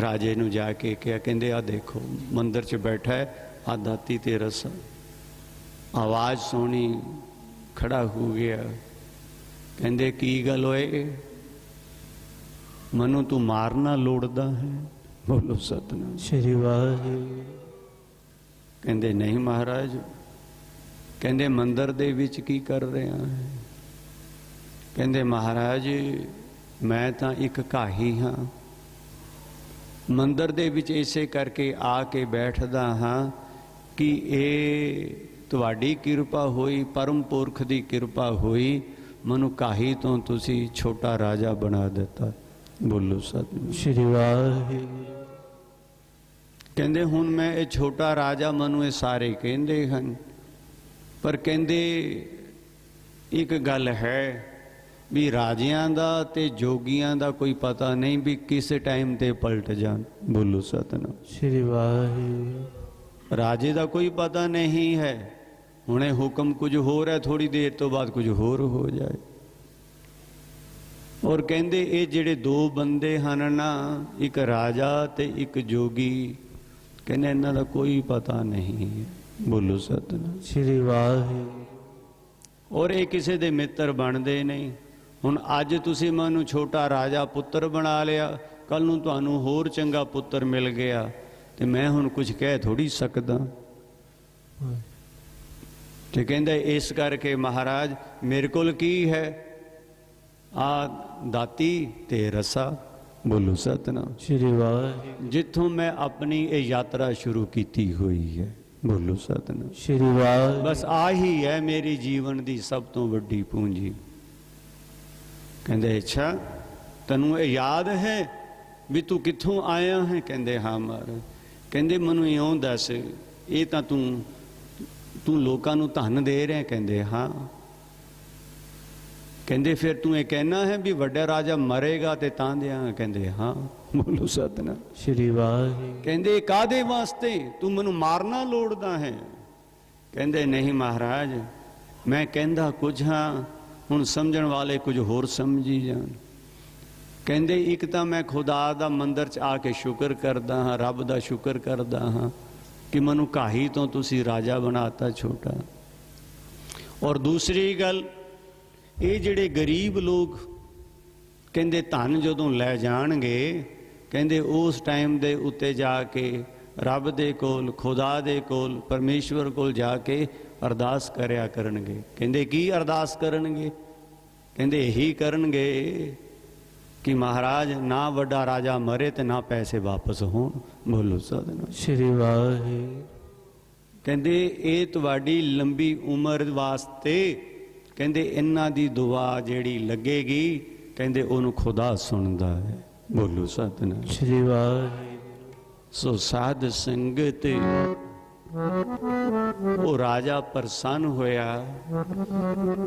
ਰਾਜੇ ਨੂੰ ਜਾ ਕੇ ਕਿਹਾ, ਕਹਿੰਦੇ ਆ ਦੇਖੋ ਮੰਦਰ 'ਚ ਬੈਠਾ ਹੈ, ਆ ਦਾਤੀ ਤੇ ਰਸਾ। ਆਵਾਜ਼ ਸੁਣੀ, ਖੜਾ ਹੋ ਗਿਆ। ਕਹਿੰਦੇ ਕੀ ਗੱਲ ਹੋਏ, ਮਨੂੰ ਤੂੰ ਮਾਰਨਾ ਲੋੜਦਾ ਹੈ? ਬੋਲੋ ਸਤਿਨਾਮ ਸ੍ਰੀ ਵਾਹਿਗੁਰੂ। ਕਹਿੰਦੇ ਨਹੀਂ ਮਹਾਰਾਜ। ਕਹਿੰਦੇ ਮੰਦਰ ਦੇ ਵਿੱਚ ਕੀ ਕਰ ਰਿਹਾ ਹੈ? ਕਹਿੰਦੇ ਮਹਾਰਾਜ ਮੈਂ ਤਾਂ ਇੱਕ ਕਾਹੀ ਹਾਂ, ਮੰਦਰ ਦੇ ਵਿੱਚ ਇਸੇ ਕਰਕੇ ਆ ਕੇ ਬੈਠਦਾ ਹਾਂ ਕਿ ਇਹ ਤੁਹਾਡੀ ਕਿਰਪਾ ਹੋਈ, ਪਰਮ ਪੁਰਖ ਦੀ ਕਿਰਪਾ ਹੋਈ, ਮੈਨੂੰ ਕਾਹੀ ਤੋਂ ਤੁਸੀਂ ਛੋਟਾ ਰਾਜਾ ਬਣਾ ਦਿੱਤਾ। ਬੋਲੋ ਸਤਿਨਾਮ ਸ੍ਰੀ ਵਾਹਿਗੁਰੂ। ਕਹਿੰਦੇ ਹੁਣ ਮੈਂ ਇਹ ਛੋਟਾ ਰਾਜਾ, ਮੈਨੂੰ ਇਹ ਸਾਰੇ ਕਹਿੰਦੇ ਹਨ, ਪਰ ਕਹਿੰਦੇ ਇੱਕ ਗੱਲ ਹੈ ਵੀ ਰਾਜਿਆਂ ਦਾ ਤੇ ਜੋਗੀਆਂ ਦਾ ਕੋਈ ਪਤਾ ਨਹੀਂ ਵੀ ਕਿਸ ਟਾਈਮ ਤੇ ਪਲਟ ਜਾਣ। ਬੋਲੋ ਸਤਿਨਾਮ ਸ੍ਰੀ ਵਾਹਿਗੁਰੂ। ਰਾਜੇ ਦਾ ਕੋਈ ਪਤਾ ਨਹੀਂ ਹੈ, ਹੁਣੇ ਹੁਕਮ ਕੁਝ ਹੋਰ ਹੈ, ਥੋੜੀ ਦੇਰ ਤੋਂ ਬਾਅਦ ਕੁਝ ਹੋਰ ਹੋ ਜਾਏ। ਔਰ ਕਹਿੰਦੇ ਇਹ ਜਿਹੜੇ ਦੋ ਬੰਦੇ ਹਨ ਨਾ, ਇੱਕ ਰਾਜਾ ਤੇ ਇੱਕ ਜੋਗੀ, ਕਹਿੰਦੇ ਇਹਨਾਂ ਦਾ ਕੋਈ ਪਤਾ ਨਹੀਂ ਹੈ। ਬੋਲੋ ਸਤਿਨਾਮ ਸ੍ਰੀ ਵਾਹਿਗੁਰੂ। ਔਰ ਇਹ ਕਿਸੇ ਦੇ ਮਿੱਤਰ ਬਣਦੇ ਨਹੀਂ। ਹੁਣ ਅੱਜ ਤੁਸੀਂ ਮੈਨੂੰ ਛੋਟਾ ਰਾਜਾ ਪੁੱਤਰ ਬਣਾ ਲਿਆ, ਕੱਲ ਨੂੰ ਤੁਹਾਨੂੰ ਹੋਰ ਚੰਗਾ ਪੁੱਤਰ ਮਿਲ ਗਿਆ ਤੇ ਮੈਂ ਹੁਣ ਕੁਝ ਕਹਿ ਥੋੜੀ ਸਕਦਾ। ਤੇ ਕਹਿੰਦਾ ਇਸ ਕਰਕੇ ਮਹਾਰਾਜ ਮੇਰੇ ਕੋਲ ਕੀ ਹੈ, ਆ ਦਾਤੀ ਤੇ ਰਸਾ। ਬੋਲੋ ਸਤਿਨਾਮ ਸ੍ਰੀ ਵਾਹਿਗੁਰੂ। ਜਿੱਥੋਂ ਮੈਂ ਆਪਣੀ ਇਹ ਯਾਤਰਾ ਸ਼ੁਰੂ ਕੀਤੀ ਹੋਈ ਹੈ। ਬੋਲੋ ਸਤਿਨਾਮ ਸ੍ਰੀ ਵਾਹਿਗੁਰੂ। ਬਸ ਆਹੀ ਹੈ ਮੇਰੀ ਜੀਵਨ ਦੀ ਸਭ ਤੋਂ ਵੱਡੀ ਪੂੰਜੀ। ਕਹਿੰਦੇ ਅੱਛਾ ਤੈਨੂੰ ਇਹ ਯਾਦ ਹੈ ਵੀ ਤੂੰ ਕਿੱਥੋਂ ਆਇਆ ਹੈ? ਕਹਿੰਦੇ ਹਾਂ ਮਹਾਰਾਜ। ਕਹਿੰਦੇ ਮੈਨੂੰ ਇਉਂ ਦੱਸ, ਇਹ ਤਾਂ ਤੂੰ ਲੋਕਾਂ ਨੂੰ ਧਨ ਦੇ ਰਿਹਾ? ਕਹਿੰਦੇ ਹਾਂ। ਕਹਿੰਦੇ ਫਿਰ ਤੂੰ ਇਹ ਕਹਿਣਾ ਹੈ ਵੀ ਵੱਡਾ ਰਾਜਾ ਮਰੇਗਾ ਤੇ ਤਾਂ ਦਿਆਂ? ਕਹਿੰਦੇ ਹਾਂ। ਬੋਲੋ ਸਤਿਨਾਮ ਸ੍ਰੀ ਵਾਹਿਗੁਰੂ। ਕਹਿੰਦੇ ਕਾਦੇ ਵਾਸਤੇ? ਤੂੰ ਮੈਨੂੰ ਮਾਰਨਾ ਲੋੜਦਾ ਹੈ? ਕਹਿੰਦੇ ਨਹੀਂ ਮਹਾਰਾਜ, ਮੈਂ ਕਹਿੰਦਾ ਕੁਝ ਹਾਂ, ਹੁਣ ਸਮਝਣ ਵਾਲੇ ਕੁਝ ਹੋਰ ਸਮਝੀ ਜਾਣ। ਕਹਿੰਦੇ ਇੱਕ ਤਾਂ ਮੈਂ ਖੁਦਾ ਦਾ ਮੰਦਰ 'ਚ ਆ ਕੇ ਸ਼ੁਕਰ ਕਰਦਾ ਹਾਂ, ਰੱਬ ਦਾ ਸ਼ੁਕਰ ਕਰਦਾ ਹਾਂ ਕਿ ਮੈਨੂੰ ਕਾਹੀ ਤੋਂ ਤੁਸੀਂ ਰਾਜਾ ਬਣਾਤਾ ਛੋਟਾ। ਔਰ ਦੂਸਰੀ ਗੱਲ, ਇਹ ਜਿਹੜੇ ਗਰੀਬ ਲੋਕ ਕਹਿੰਦੇ ਧਨ ਜਦੋਂ ਲੈ ਜਾਣਗੇ, ਕਹਿੰਦੇ ਉਸ ਟਾਈਮ ਦੇ ਉੱਤੇ ਜਾ ਕੇ ਰੱਬ ਦੇ ਕੋਲ, ਖੁਦਾ ਦੇ ਕੋਲ, ਪਰਮੇਸ਼ਵਰ ਕੋਲ ਜਾ ਕੇ ਅਰਦਾਸ ਕਰਿਆ ਕਰਨਗੇ। ਕਹਿੰਦੇ ਕੀ ਅਰਦਾਸ ਕਰਨਗੇ? ਕਹਿੰਦੇ ਇਹੀ ਕਰਨਗੇ ਕਿ ਮਹਾਰਾਜ ਨਾ ਵੱਡਾ ਰਾਜਾ ਮਰੇ ਤੇ ਨਾ ਪੈਸੇ ਵਾਪਸ ਹੋਣ। ਬੋਲੋ ਸਤਿਨਾਮ ਸ੍ਰੀ ਵਾਹਿਗੁਰੂ। ਕਹਿੰਦੇ ਇਹ ਤੁਹਾਡੀ ਲੰਬੀ ਉਮਰ ਵਾਸਤੇ, ਕਹਿੰਦੇ ਇਹਨਾਂ ਦੀ ਦੁਆ ਜਿਹੜੀ ਲੱਗੇਗੀ, ਕਹਿੰਦੇ ਉਹਨੂੰ ਖੁਦਾ ਸੁਣਦਾ ਹੈ। ਬੋਲੋ ਸਤਿਨਾਮ ਸ੍ਰੀ ਵਾਹਿਗੁਰੂ। ਸੋ ਸਾਧ ਸੰਗਤ, ਉਹ ਰਾਜਾ ਪ੍ਰਸੰਨ ਹੋਇਆ।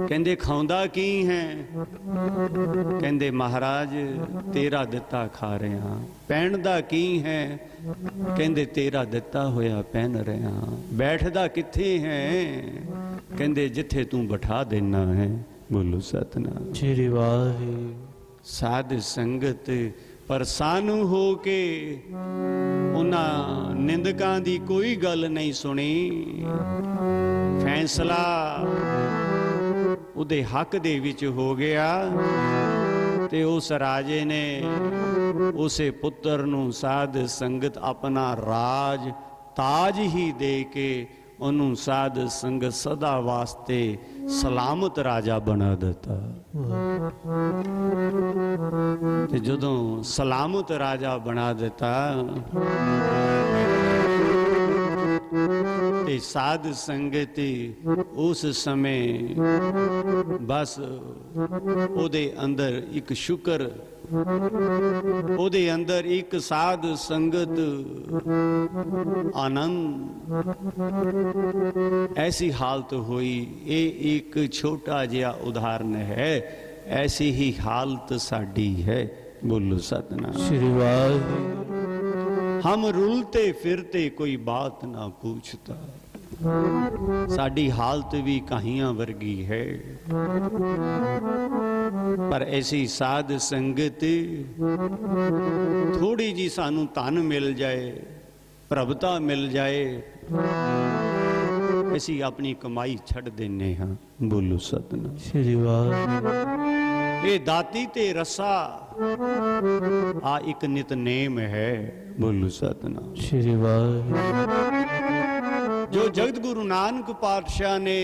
ਕਹਿੰਦੇ ਖਾਉਂਦਾ ਕੀ ਹੈ? ਕਹਿੰਦੇ ਮਹਾਰਾਜ ਤੇਰਾ ਦਿੱਤਾ ਖਾ ਰਿਹਾ। ਪਹਿਨਦਾ ਕੀ ਹੈ? ਕਹਿੰਦੇ ਤੇਰਾ ਦਿੱਤਾ ਹੋਇਆ ਪਹਿਨ ਰਿਹਾ। ਬੈਠਦਾ ਕਿੱਥੇ ਹੈ? ਕਹਿੰਦੇ ਜਿੱਥੇ ਤੂੰ ਬਿਠਾ ਦੇਣਾ ਹੈ। ਬੋਲੋ ਸਤਿਨਾਮ ਸ੍ਰੀ ਵਾਹਿਗੁਰੂ। ਸਾਧ ਸੰਗਤ ਪ੍ਰਸੰਨ ਹੋ ਕੇ ਉਹਨਾਂ ਨਿੰਦਕਾਂ ਦੀ ਕੋਈ ਗੱਲ ਨਹੀਂ ਸੁਣੀ। ਫੈਸਲਾ ਉਹਦੇ ਹੱਕ ਦੇ ਵਿੱਚ ਹੋ ਗਿਆ ਤੇ ਉਸ ਰਾਜੇ ਨੇ ਉਸੇ ਪੁੱਤਰ ਨੂੰ ਸਾਧ ਸੰਗਤ ਆਪਣਾ ਰਾਜ ਤਾਜ ਹੀ ਦੇ ਕੇ ਉਹਨੂੰ ਸਾਧ ਸੰਗਤ ਸਦਾ ਵਾਸਤੇ ਸਲਾਮਤ ਰਾਜਾ ਬਣਾ ਦਿੱਤਾ। ਤੇ ਜਦੋਂ ਸਲਾਮਤ ਰਾਜਾ ਬਣਾ ਦਿੱਤਾ ਤੇ ਸਾਧ ਸੰਗਤ ਉਸ ਸਮੇਂ ਬਸ ਉਹਦੇ ਅੰਦਰ ਇੱਕ ਸ਼ੁਕਰ, ਉਹਦੇ ਅੰਦਰ ਇੱਕ ਸਾਧ ਸੰਗਤ ਆਨੰਦ, ਐਸੀ ਹਾਲਤ ਹੋਈ। ਇਹ ਇੱਕ ਛੋਟਾ ਜਿਹਾ ਉਦਾਹਰਨ ਹੈ, ऐसी ही हालत साड़ी है। बोलो सतनाम श्री वाहिगुरु। हम रुलते फिरते कोई बात ना पूछता, साड़ी हालत भी कहियां वर्गी है। पर ऐसी साध संगत थोड़ी जी सानू धन मिल जाए, प्रभुता मिल जाए, ਅਸੀਂ ਆਪਣੀ ਕਮਾਈ ਛੱਡ ਦਿੰਨੇ ਹਾਂ। ਬੋਲੋ ਸਤਨਾਮ ਸ੍ਰੀ ਵਾਹਿਗੁਰੂ। ਇਹ ਦਾਤੀ ਤੇ ਰਸਾ ਆ ਇੱਕ ਨਿਤਨੇਮ ਹੈ। ਬੋਲੋ ਸਤਨਾਮ ਸ੍ਰੀ ਵਾਹਿਗੁਰੂ। ਜੋ ਜਗਤ ਗੁਰੂ ਨਾਨਕ ਪਾਤਸ਼ਾਹ ਨੇ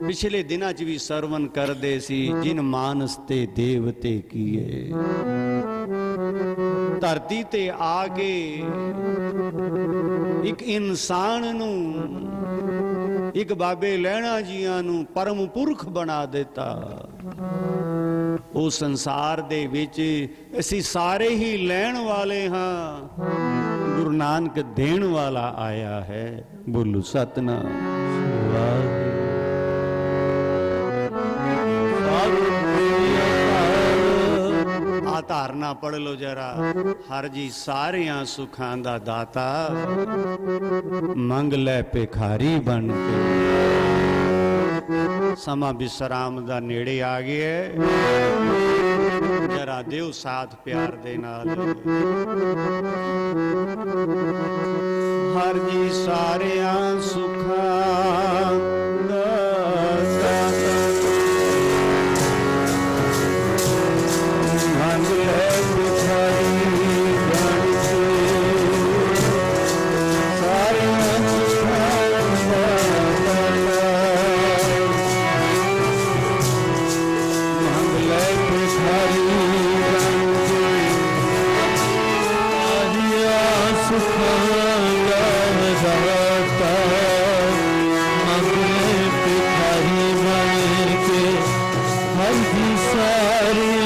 ਪਿਛਲੇ ਦਿਨਾਂ 'ਚ ਵੀ ਸਰਵਨ ਕਰਦੇ ਸੀ, ਜਿਨ ਮਾਨਸ ਤੇ ਦੇਵਤੇ ਕੀਏ। ਧਰਤੀ ਤੇ ਆ ਕੇ ਇੱਕ ਇਨਸਾਨ ਨੂੰ, ਇੱਕ ਬਾਬੇ ਲਹਿਣਾ ਜੀਆਂ ਨੂੰ ਪਰਮ ਪੁਰਖ ਬਣਾ ਦਿੱਤਾ। ਉਹ ਸੰਸਾਰ ਦੇ ਵਿੱਚ ਅਸੀਂ ਸਾਰੇ ਹੀ ਲੈਣ ਵਾਲੇ ਹਾਂ, ਗੁਰੂ ਨਾਨਕ ਦੇਣ ਵਾਲਾ ਆਇਆ ਹੈ। ਬੋਲੋ ਸਤਨਾਮ ਆ ਧਾਰਨਾ ਪੜ ਲੋ ਜਰਾ। ਹਰ ਜੀ ਸਾਰਿਆਂ ਸੁਖਾਂ ਦਾ ਦਾਤਾ, ਮੰਗ ਲੈ ਭਿਖਾਰੀ ਬਣ ਕੇ। ਸਮਾਂ ਵਿਸਰਾਮ ਦਾ ਨੇੜੇ ਆ ਗਿਆ, ਜਰਾ ਦਿਓ ਸਾਥ ਪਿਆਰ ਦੇ ਨਾਲ। ਹਰ ਜੀ ਸਾਰਿਆਂ ਸੁਖਾਂ ਦਾ ਮੰਗ ਲੈ ਭਿਖਾਰੀ ਬਣ ਕੇ। ਸਾਰਿਆਂ ਸੁਖਾਂ ਦਾ ਮੰਗ ਲੈ ਭਿਖਾਰੀ ਬਣ ਕੇ। ਸਾਰਿਆਂ ਸੁਖਾਂ ਦਾ ਮੰਗ ਲੈ ਭਿਖਾਰੀ ਬਣ ਕੇ। ਹਰ ਜੀ ਸਾਰਿਆਂ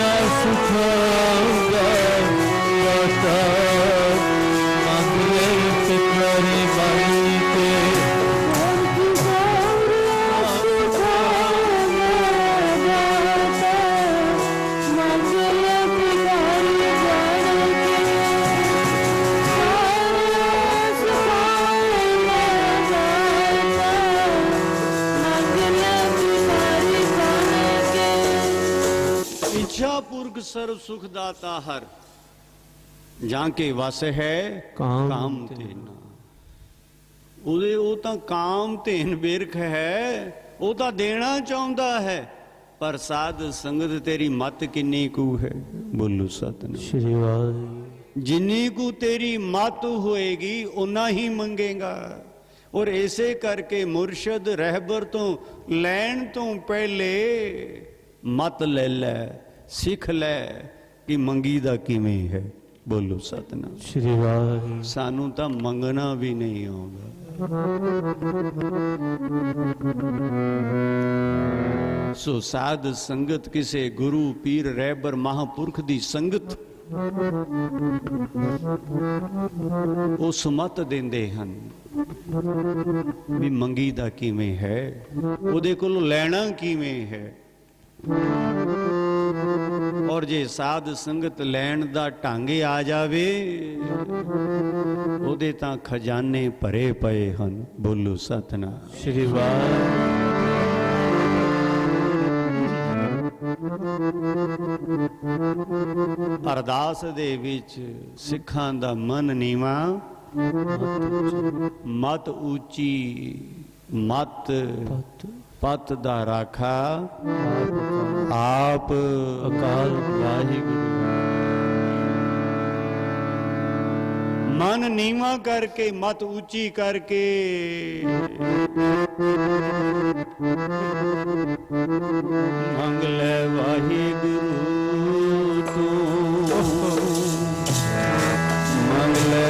सर्व सुख दाता हर, ਜਾਂ ਕੇ ਵਸ ਹੈ ਕਾਮ ਤੇਨਾ। ਉਹਦੇ ਉਹ ਤਾਂ ਕਾਮ ਧੇਨ ਬਿਰਖ ਹੈ, ਉਹ ਤਾਂ ਦੇਣਾ ਚਾਹੁੰਦਾ ਹੈ, ਪਰ ਸਾਧ ਸੰਗਤ ਤੇਰੀ ਮਤ ਕਿੰਨੀ ਕੁ ਹੈ। ਬੋਲੋ ਸਤਿਨਾਮ ਸ੍ਰੀ ਵਾਹਿਗੁਰੂ। ਜਿੰਨੀ ਕੁ ਤੇਰੀ ਮਤ ਹੋਏਗੀ ਉਨਾ ਹੀ ਮੰਗੇਗਾ। ਔਰ ਇਸੇ ਕਰਕੇ ਮੁਰਸ਼ਦ ਰਹਿਬਰ ਤੋਂ ਲੈਣ ਤੋਂ ਪਹਿਲੇ ਮਤ ਲੈ ਲੈ, ਸਿੱਖ ਲੈ ਕਿ ਮੰਗੀ ਦਾ ਕਿਵੇਂ ਹੈ। ਬੋਲੋ ਸਤਿਨਾਮ ਸ੍ਰੀ ਵਾਹਿਗੁਰੂ। ਸਾਨੂੰ ਤਾਂ ਮੰਗਣਾ ਵੀ ਨਹੀਂ ਆਉਂਦਾ। ਸੋ ਸਾਧ ਸੰਗਤ ਕਿਸੇ ਗੁਰੂ ਪੀਰ ਰਹਿਬਰ ਮਹਾਂਪੁਰਖ ਦੀ ਸੰਗਤ ਉਹ ਸਮਤ ਦਿੰਦੇ ਹਨ ਵੀ ਮੰਗੀ ਦਾ ਕਿਵੇਂ ਹੈ, ਉਹਦੇ ਕੋਲ ਲੈਣਾ ਕਿਵੇਂ ਹੈ। ਔਰ ਜੇ ਸਾਧ ਸੰਗਤ ਲੈਣ ਦਾ ਢੰਗ ਆ ਜਾਵੇ, ਉਹਦੇ ਤਾਂ ਖਜ਼ਾਨੇ ਭਰੇ ਪਏ ਹਨ। ਬੋਲੋ ਸਤਿਨਾਮ ਸ੍ਰੀ ਵਾਹਿਗੁਰੂ। ਅਰਦਾਸ ਦੇ ਵਿੱਚ ਸਿੱਖਾਂ ਦਾ ਮਨ ਨੀਵਾ, ਮਤ ਉੱਚੀ, ਮਤ ਪਤ ਦਾ ਰਾਖਾ ਆਪ ਅਕਾਲ ਵਾਹਿਗੁਰੂ। ਮਨ ਨੀਵਾ ਕਰਕੇ, ਮਤ ਉੱਚੀ ਕਰਕੇ ਮੰਗ ਲੈ ਵਾਹਿਗੁਰੂ ਤੂੰ, ਮੰਗ ਲੈ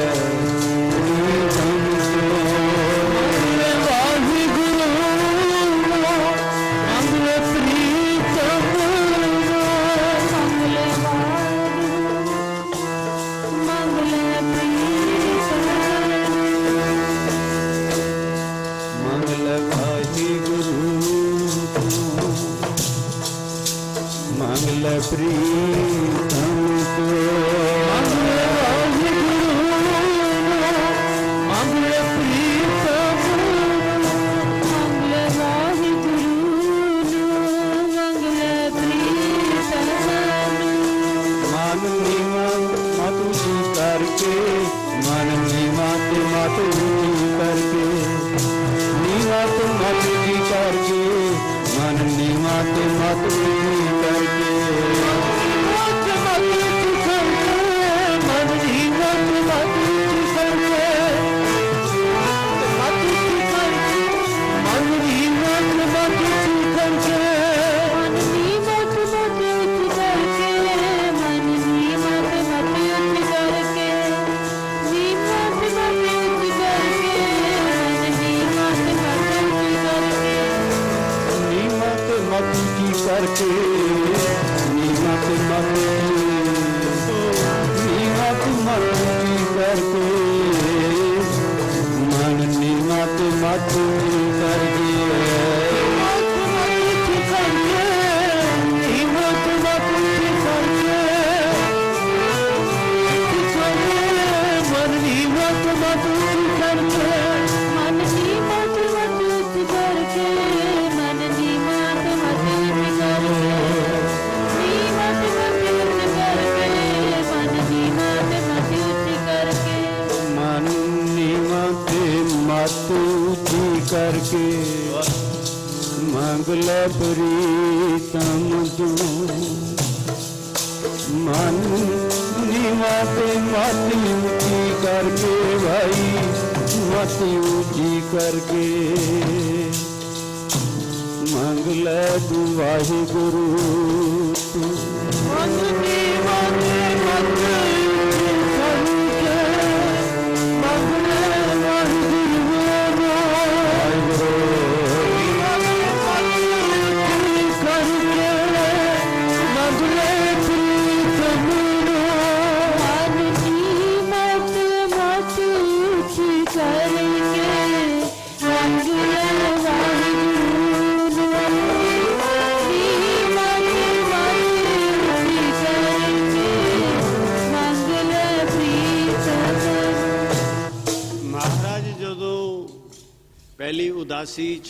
ਉਦਾਸੀ 'ਚ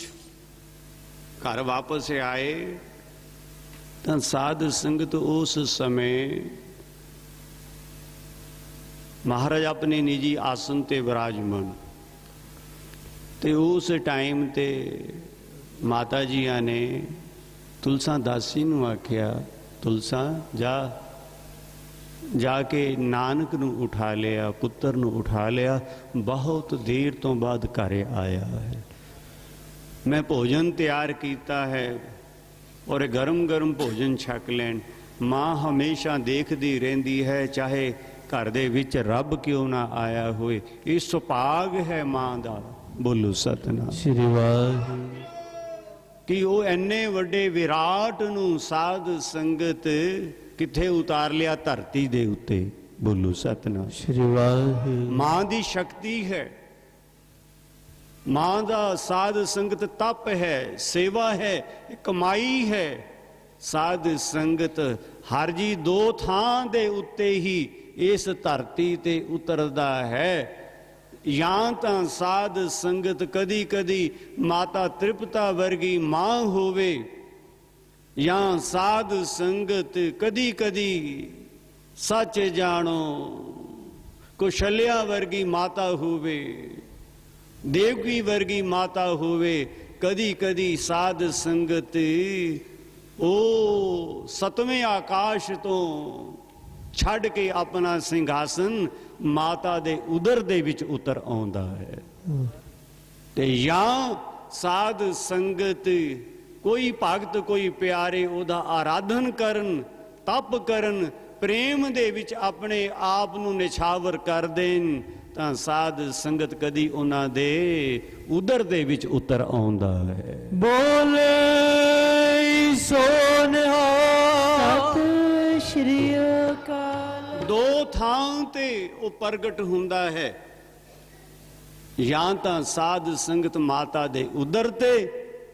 ਘਰ ਵਾਪਸ ਆਏ ਤਾਂ ਸਾਧ ਸੰਗਤ ਉਸ ਸਮੇਂ ਮਹਾਰਾਜ ਆਪਣੇ ਨਿੱਜੀ ਆਸਨ ਤੇ ਵਿਰਾਜਮਾਨ, ਤੇ ਉਸ ਟਾਈਮ ਤੇ ਮਾਤਾ ਜੀਆਂ ਨੇ ਤੁਲਸਾ ਦਾਸੀ ਨੂੰ ਆਖਿਆ, ਤੁਲਸਾ ਜਾ ਕੇ ਨਾਨਕ ਨੂੰ ਉਠਾ ਲਿਆ, ਪੁੱਤਰ ਨੂੰ ਉਠਾ ਲਿਆ, ਬਹੁਤ ਦੇਰ ਤੋਂ ਬਾਅਦ ਘਰ ਆਇਆ ਹੈ, ਮੈਂ ਭੋਜਨ ਤਿਆਰ ਕੀਤਾ ਹੈ ਔਰ ਗਰਮ ਗਰਮ ਭੋਜਨ ਛਕ ਲੈਣ। ਮਾਂ ਹਮੇਸ਼ਾ ਦੇਖਦੀ ਰਹਿੰਦੀ ਹੈ, ਚਾਹੇ ਘਰ ਦੇ ਵਿੱਚ ਰੱਬ ਕਿਉਂ ਨਾ ਆਇਆ ਹੋਏ, ਇਹ ਸੁਭਾਗ ਹੈ ਮਾਂ ਦਾ। ਬੋਲੋ ਸਤਿਨਾਮ ਸ੍ਰੀ ਵਾਹਿਗੁਰੂ। ਕਿ ਉਹ ਇੰਨੇ ਵੱਡੇ ਵਿਰਾਟ ਨੂੰ ਸਾਧ ਸੰਗਤ ਕਿੱਥੇ ਉਤਾਰ ਲਿਆ? ਧਰਤੀ ਦੇ ਉੱਤੇ। ਬੋਲੋ ਸਤਿਨਾਮ ਸ੍ਰੀ ਵਾਹਿਗੁਰੂ। ਮਾਂ ਦੀ ਸ਼ਕਤੀ ਹੈ, ਮਾਂ ਦਾ ਸਾਧ ਸੰਗਤ ਤਪ ਹੈ, ਸੇਵਾ ਹੈ, ਕਮਾਈ ਹੈ। ਸਾਧ ਸੰਗਤ ਹਰ ਜੀ ਦੋ ਥਾਂ ਦੇ ਉੱਤੇ ਹੀ ਇਸ ਧਰਤੀ ਤੇ ਉਤਰਦਾ ਹੈ। ਜਾਂ ਤਾਂ ਸਾਧ ਸੰਗਤ ਕਦੀ ਕਦੀ ਮਾਤਾ ਤ੍ਰਿਪਤਾ ਵਰਗੀ ਮਾਂ ਹੋਵੇ, ਜਾਂ ਸਾਧ ਸੰਗਤ ਕਦੀ ਕਦੀ ਸੱਚ ਜਾਣੋ ਕੁਸ਼ਲਿਆ ਵਰਗੀ ਮਾਤਾ ਹੋਵੇ, ਦੇਵਕੀ ਵਰਗੀ ਮਾਤਾ ਹੋਵੇ। ਕਦੀ ਕਦੀ ਸਾਧ ਸੰਗਤ ਉਹ ਸਤਵੇਂ ਆਕਾਸ਼ ਤੋਂ ਛੱਡ ਕੇ ਆਪਣਾ ਸਿੰਘਾਸਨ ਮਾਤਾ ਦੇ ਉਦਰ ਦੇ ਵਿੱਚ ਉਤਰ ਆਉਂਦਾ ਹੈ। ਤੇ ਜਾਂ ਸਾਧ ਸੰਗਤ ਕੋਈ ਭਗਤ ਕੋਈ ਪਿਆਰੇ ਉਹਦਾ ਆਰਾਧਨ ਕਰਨ, ਤਪ ਕਰਨ, ਪ੍ਰੇਮ ਦੇ ਵਿੱਚ ਆਪਣੇ ਆਪ ਨੂੰ ਨਿਛਾਵਰ ਕਰ ਦੇਣ, ਤਾਂ ਸਾਧ ਸੰਗਤ ਕਦੀ ਉਹਨਾਂ ਦੇ ਉਦਰ ਦੇ ਵਿੱਚ ਉਤਰ ਆਉਂਦਾ ਹੈ। ਬੋਲੇ ਸੋ ਨਿਹਾਲ। ਸਤਿ ਸ਼੍ਰੀ ਅਕਾਲ। ਦੋ ਥਾਂ ਤੇ ਉਹ ਪ੍ਰਗਟ ਹੁੰਦਾ ਹੈ, ਜਾਂ ਤਾਂ ਸਾਧ ਸੰਗਤ ਮਾਤਾ ਦੇ ਉਦਰ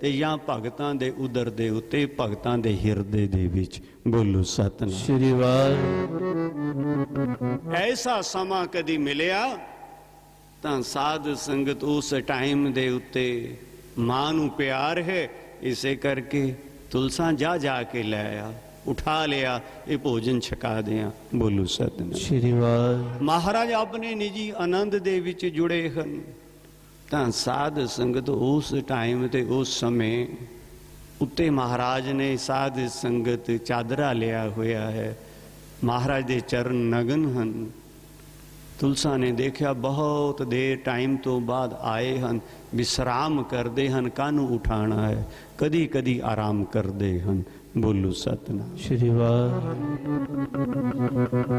ਤੇ ਜਾਂ ਭਗਤਾਂ ਦੇ ਉਦਰ ਦੇ ਉੱਤੇ, ਭਗਤਾਂ ਦੇ ਹਿਰਦੇ ਦੇ ਵਿੱਚ। ਬੋਲੋ ਸਤਿਨਾਮ ਸ੍ਰੀ ਵਾਹਿਗੁਰੂ। ਐਸਾ ਸਮਾਂ ਕਦੀ ਮਿਲਿਆ ਤਾਂ ਸਾਧ ਸੰਗਤ ਉਸ ਟਾਈਮ ਦੇ ਉੱਤੇ ਮਾਂ ਨੂੰ ਪਿਆਰ ਹੈ, ਇਸੇ ਕਰਕੇ ਤੁਲਸਾ ਜਾ ਕੇ ਲੈ ਆ, ਉਠਾ ਲਿਆ, ਇਹ ਭੋਜਨ ਛਕਾ ਦਿਆਂ। ਬੋਲੋ ਸਤਿਨਾਮ ਸ੍ਰੀ ਵਾਹਿਗੁਰੂ। ਮਹਾਰਾਜ ਆਪਣੇ ਨਿੱਜੀ ਆਨੰਦ ਦੇ ਵਿੱਚ ਜੁੜੇ ਹਨ, ਤਾਂ ਸਾਧ ਸੰਗਤ ਉਸ ਟਾਈਮ ਤੇ ਉਸ ਸਮੇਂ ਉੱਤੇ ਮਹਾਰਾਜ ਨੇ ਸਾਧ ਸੰਗਤ ਚਾਦਰਾ ਲਿਆ ਹੋਇਆ ਹੈ, ਮਹਾਰਾਜ ਦੇ ਚਰਨ ਨਗਨ ਹਨ। ਤੁਲਸਾ ਨੇ ਦੇਖਿਆ ਬਹੁਤ ਦੇਰ ਟਾਈਮ ਤੋਂ ਬਾਅਦ ਆਏ ਹਨ, ਵਿਸਰਾਮ ਕਰਦੇ ਹਨ, ਕਾਹਨੂੰ ਉਠਾਣਾ ਹੈ, ਕਦੀ ਕਦੀ ਆਰਾਮ ਕਰਦੇ ਹਨ। ਬੋਲੋ ਸਤਿਨਾਮ ਸ੍ਰੀ ਵਾਹਿਗੁਰੂ।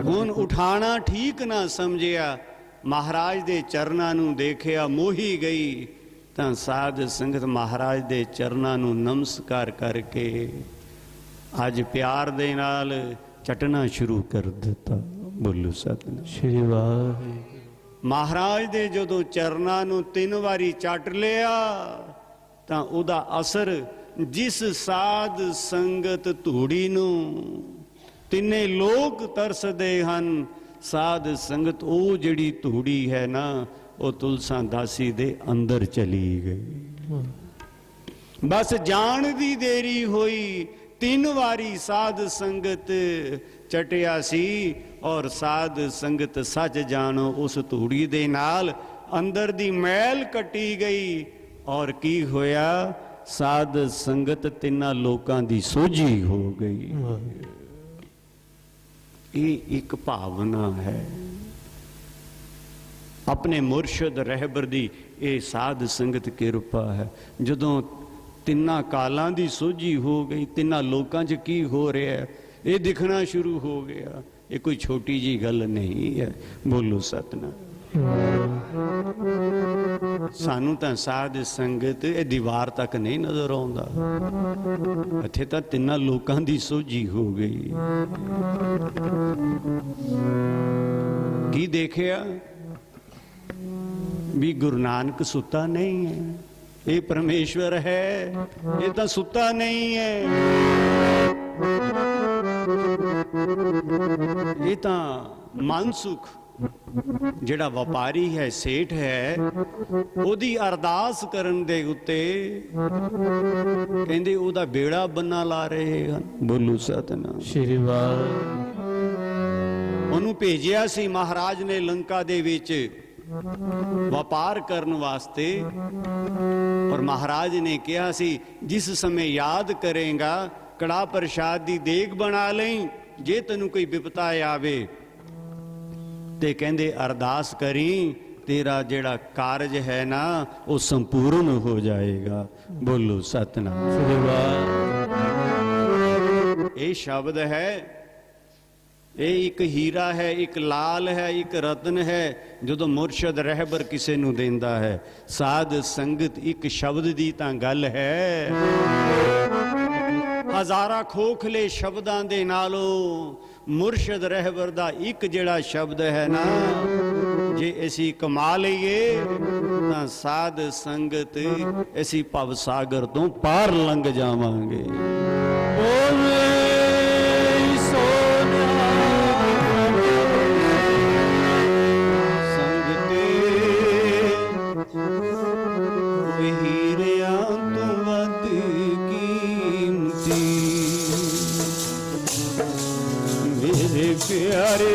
ਹੁਣ ਉਠਾਣਾ ਠੀਕ ਨਾ ਸਮਝਿਆ, ਮਹਾਰਾਜ ਦੇ ਚਰਨਾਂ ਨੂੰ ਦੇਖਿਆ, ਮੋਹੀ ਗਈ, ਤਾਂ ਸਾਧ ਸੰਗਤ ਮਹਾਰਾਜ ਦੇ ਚਰਨਾਂ ਨੂੰ ਨਮਸਕਾਰ ਕਰਕੇ ਅੱਜ ਪਿਆਰ ਦੇ ਨਾਲ ਚਟਣਾ ਸ਼ੁਰੂ ਕਰ ਦਿੱਤਾ। ਬੋਲੋ ਸਤਿਨਾਮ ਸ੍ਰੀ ਵਾਹਿਗੁਰੂ। ਮਹਾਰਾਜ ਦੇ ਜਦੋਂ ਚਰਨਾਂ ਨੂੰ 3 ਵਾਰੀ ਚੱਟ ਲਿਆ, ਤਾਂ ਉਹਦਾ ਅਸਰ ਜਿਸ ਸਾਧ ਸੰਗਤ ਧੂੜੀ ਨੂੰ ਤਿੰਨੇ ਲੋਕ ਤਰਸਦੇ ਹਨ, ਸਾਧ ਸੰਗਤ ਉਹ ਜਿਹੜੀ ਧੂੜੀ ਹੈ ਨਾ, ਉਹ ਤੁਲਸਾ ਦਾਸੀ ਦੇ ਅੰਦਰ ਚਲੀ ਗਈ। ਬਸ ਜਾਣ ਦੀ ਦੇਰੀ ਹੋਈ, 3 ਵਾਰੀ ਸਾਧ ਸੰਗਤ ਚਟਿਆ ਸੀ, ਔਰ ਸਾਧ ਸੰਗਤ ਸੱਚ ਜਾਣੋ ਉਸ ਧੂੜੀ ਦੇ ਨਾਲ ਅੰਦਰ ਦੀ ਮੈਲ ਕੱਟੀ ਗਈ। ਔਰ ਕੀ ਹੋਇਆ? ਸਾਧ ਸੰਗਤ ਤਿੰਨਾਂ ਲੋਕਾਂ ਦੀ ਸੋਝੀ ਹੋ ਗਈ। ਇਹ ਇੱਕ ਭਾਵਨਾ ਹੈ ਆਪਣੇ ਮੁਰਸ਼ਿਦ ਰਹਿਬਰ ਦੀ, ਇਹ ਸਾਧ ਸੰਗਤ ਕਿਰਪਾ ਹੈ। ਜਦੋਂ ਤਿੰਨਾਂ ਕਾਲਾਂ ਦੀ ਸੋਝੀ ਹੋ ਗਈ, ਤਿੰਨਾਂ ਲੋਕਾਂ 'ਚ ਕੀ ਹੋ ਰਿਹਾ ਇਹ ਦਿਖਣਾ ਸ਼ੁਰੂ ਹੋ ਗਿਆ। ਇਹ ਕੋਈ ਛੋਟੀ ਜੀ ਗੱਲ ਨਹੀਂ ਹੈ। ਬੋਲੋ ਸਤਿਨਾਮ। ਸਾਨੂੰ ਤਾਂ ਸਾਧ ਸੰਗਤ ਇਹ ਦੀਵਾਰ ਤੱਕ ਨਹੀਂ ਨਜ਼ਰ ਆਉਂਦਾ, ਇੱਥੇ ਤਾਂ ਤਿੰਨਾਂ ਲੋਕਾਂ ਦੀ ਸੋਝੀ ਹੋ ਗਈ। ਕੀ ਦੇਖਿਆ? ਵੀ ਗੁਰੂ ਨਾਨਕ ਸੁੱਤਾ ਨਹੀਂ ਹੈ, ਇਹ ਪਰਮੇਸ਼ਵਰ ਹੈ, ਇਹ ਤਾਂ ਸੁੱਤਾ ਨਹੀਂ ਹੈ, ਇਹ ਤਾਂ ਮਨਸੁਖ ਜਿਹੜਾ ਵਪਾਰੀ ਹੈ, ਸੇਠ ਹੈ, ਉਹਦੀ ਅਰਦਾਸ ਕਰਨ ਦੇ ਉੱਤੇ ਕਹਿੰਦੇ ਉਹਦਾ ਬੇੜਾ ਬੰਨਾ ਲਾ ਰਹੇ ਹਨ। ਬੋਲੋ ਸਤਿਨਾਮ ਸ਼੍ਰੀ ਵਾਹਿਗੁਰੂ। ਉਹਨੂੰ ਭੇਜਿਆ ਸੀ ਮਹਾਰਾਜ ਨੇ ਲੰਕਾ ਦੇ ਵਿੱਚ ਵਪਾਰ ਕਰਨ ਵਾਸਤੇ, ਔਰ ਮਹਾਰਾਜ ਨੇ ਕਿਹਾ ਸੀ ਜਿਸ ਸਮੇਂ ਯਾਦ ਕਰੇਗਾ ਕੜਾ ਪ੍ਰਸ਼ਾਦ ਦੀ ਦੇਗ ਬਣਾ ਲਈ, ਜੇ ਤੈਨੂੰ ਕੋਈ ਵਿਪਤਾ ਆਵੇ ਤੇ ਕਹਿੰਦੇ ਅਰਦਾਸ ਕਰੀ, ਤੇਰਾ ਜਿਹੜਾ ਕਾਰਜ ਹੈ ਨਾ ਉਹ ਸੰਪੂਰਨ ਹੋ ਜਾਏਗਾ। ਬੋਲੋ ਸਤਿਨਾਮ ਸ਼੍ਰੀ ਵਾਹਿਗੁਰੂ। ਇਹ ਸ਼ਬਦ ਹੈ, ਇਹ ਇੱਕ ਹੀਰਾ ਹੈ, ਇੱਕ ਲਾਲ ਹੈ, ਇੱਕ ਰਤਨ ਹੈ। ਜਦੋਂ ਮੁਰਸ਼ਦ ਰਹਿਬਰ ਕਿਸੇ ਨੂੰ ਦਿੰਦਾ ਹੈ, ਸਾਧ ਸੰਗਤ ਇੱਕ ਸ਼ਬਦ ਦੀ ਤਾਂ ਗੱਲ ਹੈ, ਹਜ਼ਾਰਾਂ ਖੋਖਲੇ ਸ਼ਬਦਾਂ ਦੇ ਨਾਲੋਂ ਮੁਰਸ਼ਦ ਰਹਿਬਰ ਦਾ ਇੱਕ ਜਿਹੜਾ ਸ਼ਬਦ ਹੈ ਨਾ, ਜੇ ਅਸੀਂ ਕਮਾ ਲਈਏ ਤਾਂ ਸਾਧ ਸੰਗਤ ਅਸੀਂ ਭਵ ਸਾਗਰ ਤੋਂ ਪਾਰ ਲੰਘ ਜਾਵਾਂਗੇ। प्यारे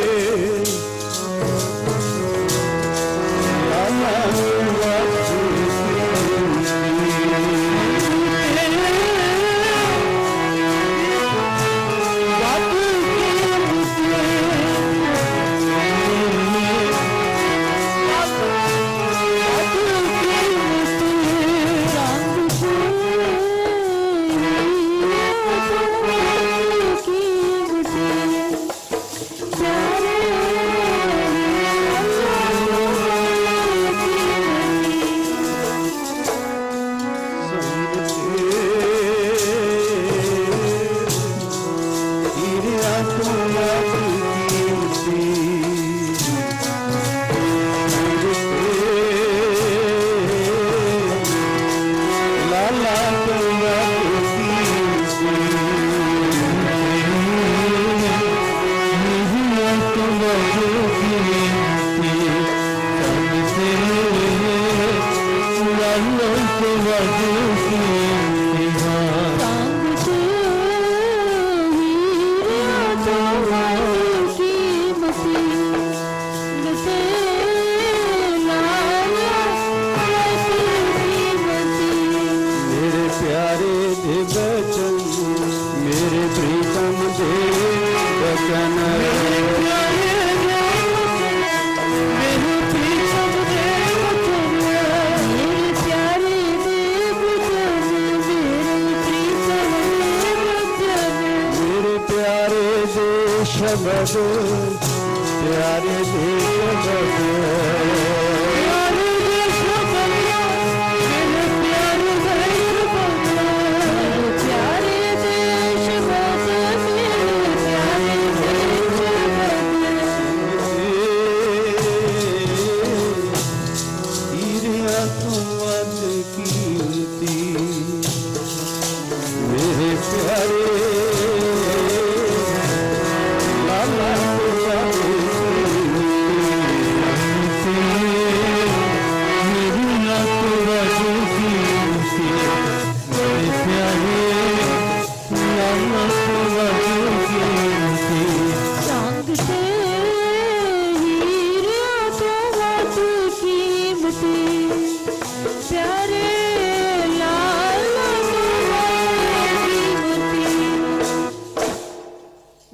प्यारे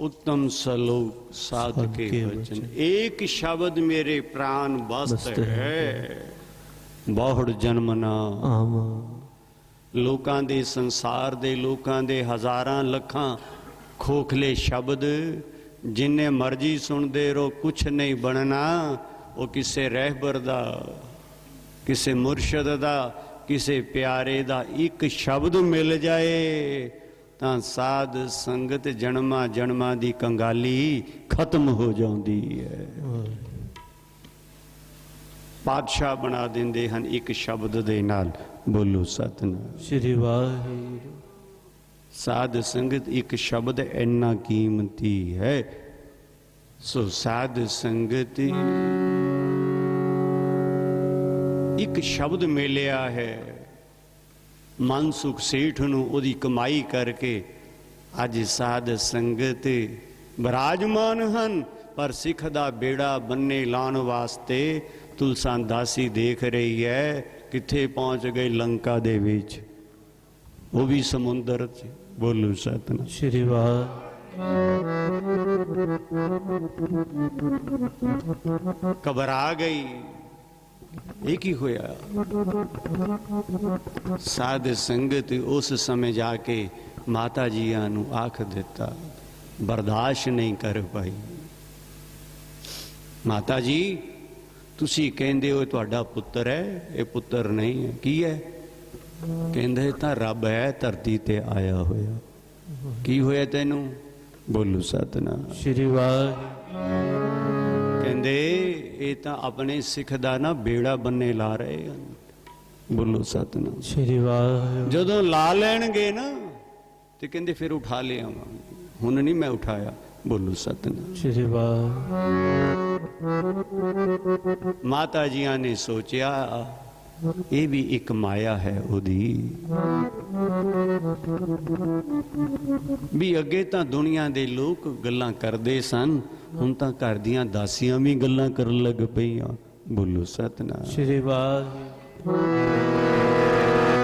उत्तम सलोक साध के वचन, एक शब्द मेरे प्राण बस्त है, ਬਹੁੜ ਜਨਮਨਾ ਲੋਕਾਂ ਦੇ ਸੰਸਾਰ ਦੇ ਲੋਕਾਂ ਦੇ ਹਜ਼ਾਰਾਂ ਲੱਖਾਂ ਖੋਖਲੇ ਸ਼ਬਦ ਜਿੰਨੇ ਮਰਜ਼ੀ ਸੁਣਦੇ ਰਹੋ ਕੁਛ ਨਹੀਂ ਬਣਨਾ। ਉਹ ਕਿਸੇ ਰਹਿਬਰ ਦਾ, ਕਿਸੇ ਮੁਰਸ਼ਦ ਦਾ, ਕਿਸੇ ਪਿਆਰੇ ਦਾ ਇੱਕ ਸ਼ਬਦ ਮਿਲ ਜਾਏ ਤਾਂ ਸਾਧ ਸੰਗਤ ਜਨਮਾਂ ਜਨਮਾਂ ਦੀ ਕੰਗਾਲੀ ਖਤਮ ਹੋ ਜਾਂਦੀ ਹੈ। ਪਾਤਸ਼ਾਹ ਬਣਾ ਦਿੰਦੇ ਹਨ ਇੱਕ ਸ਼ਬਦ ਦੇ ਨਾਲ। ਬੋਲੋ ਸਤਿਨਾਮ ਸ਼੍ਰੀ ਵਾਹਿਗੁਰੂ। ਸਾਧ ਸੰਗਤ ਇੱਕ ਸ਼ਬਦ ਇੰਨਾ ਕੀਮਤੀ ਹੈ सो साध संगति एक शब्द मिलिया है मनसुख सेठ नूं उहदी कमाई करके अज साध संगत विराजमान हन, पर सिख दा बेड़ा बन्ने लाण वास्ते तुलसा दासी देख रही है किथे पहुंच गई लंका दे विच, वो भी समुंदर च। बोलू सतनाम श्री वाह घबरा गई। एक ही होया साध संगत उस समय जाके माता जिया नू आख दिता, बर्दाश्त नहीं कर पाई। माता जी तुसी कहंदे हो तुहाडा पुत्र है, ये पुत्र नहीं है, की है? कहंदे तां रब है धरती ते आया होया। की होया तैनू? बोलू सतनाम श्री वाह कहंदे ये तां अपने सिख दा ना बेड़ा बन्ने ला रहे हैं। बोलो सतनाम श्री वाह जदों ला लैणगे ना ते कहंदे फिर उठा ले आवांगे, हुण नहीं मैं उठाया। बोलो सतनाम श्री वाह माता जिया ने सोचा ये भी एक माया है ओदी भी। अगे तां दुनिया दे लोग गल्लां करदे सन, हुण तां घर दियां दासियां भी गल्लां करन लग पईयां। बोलो सतनाम श्री वाह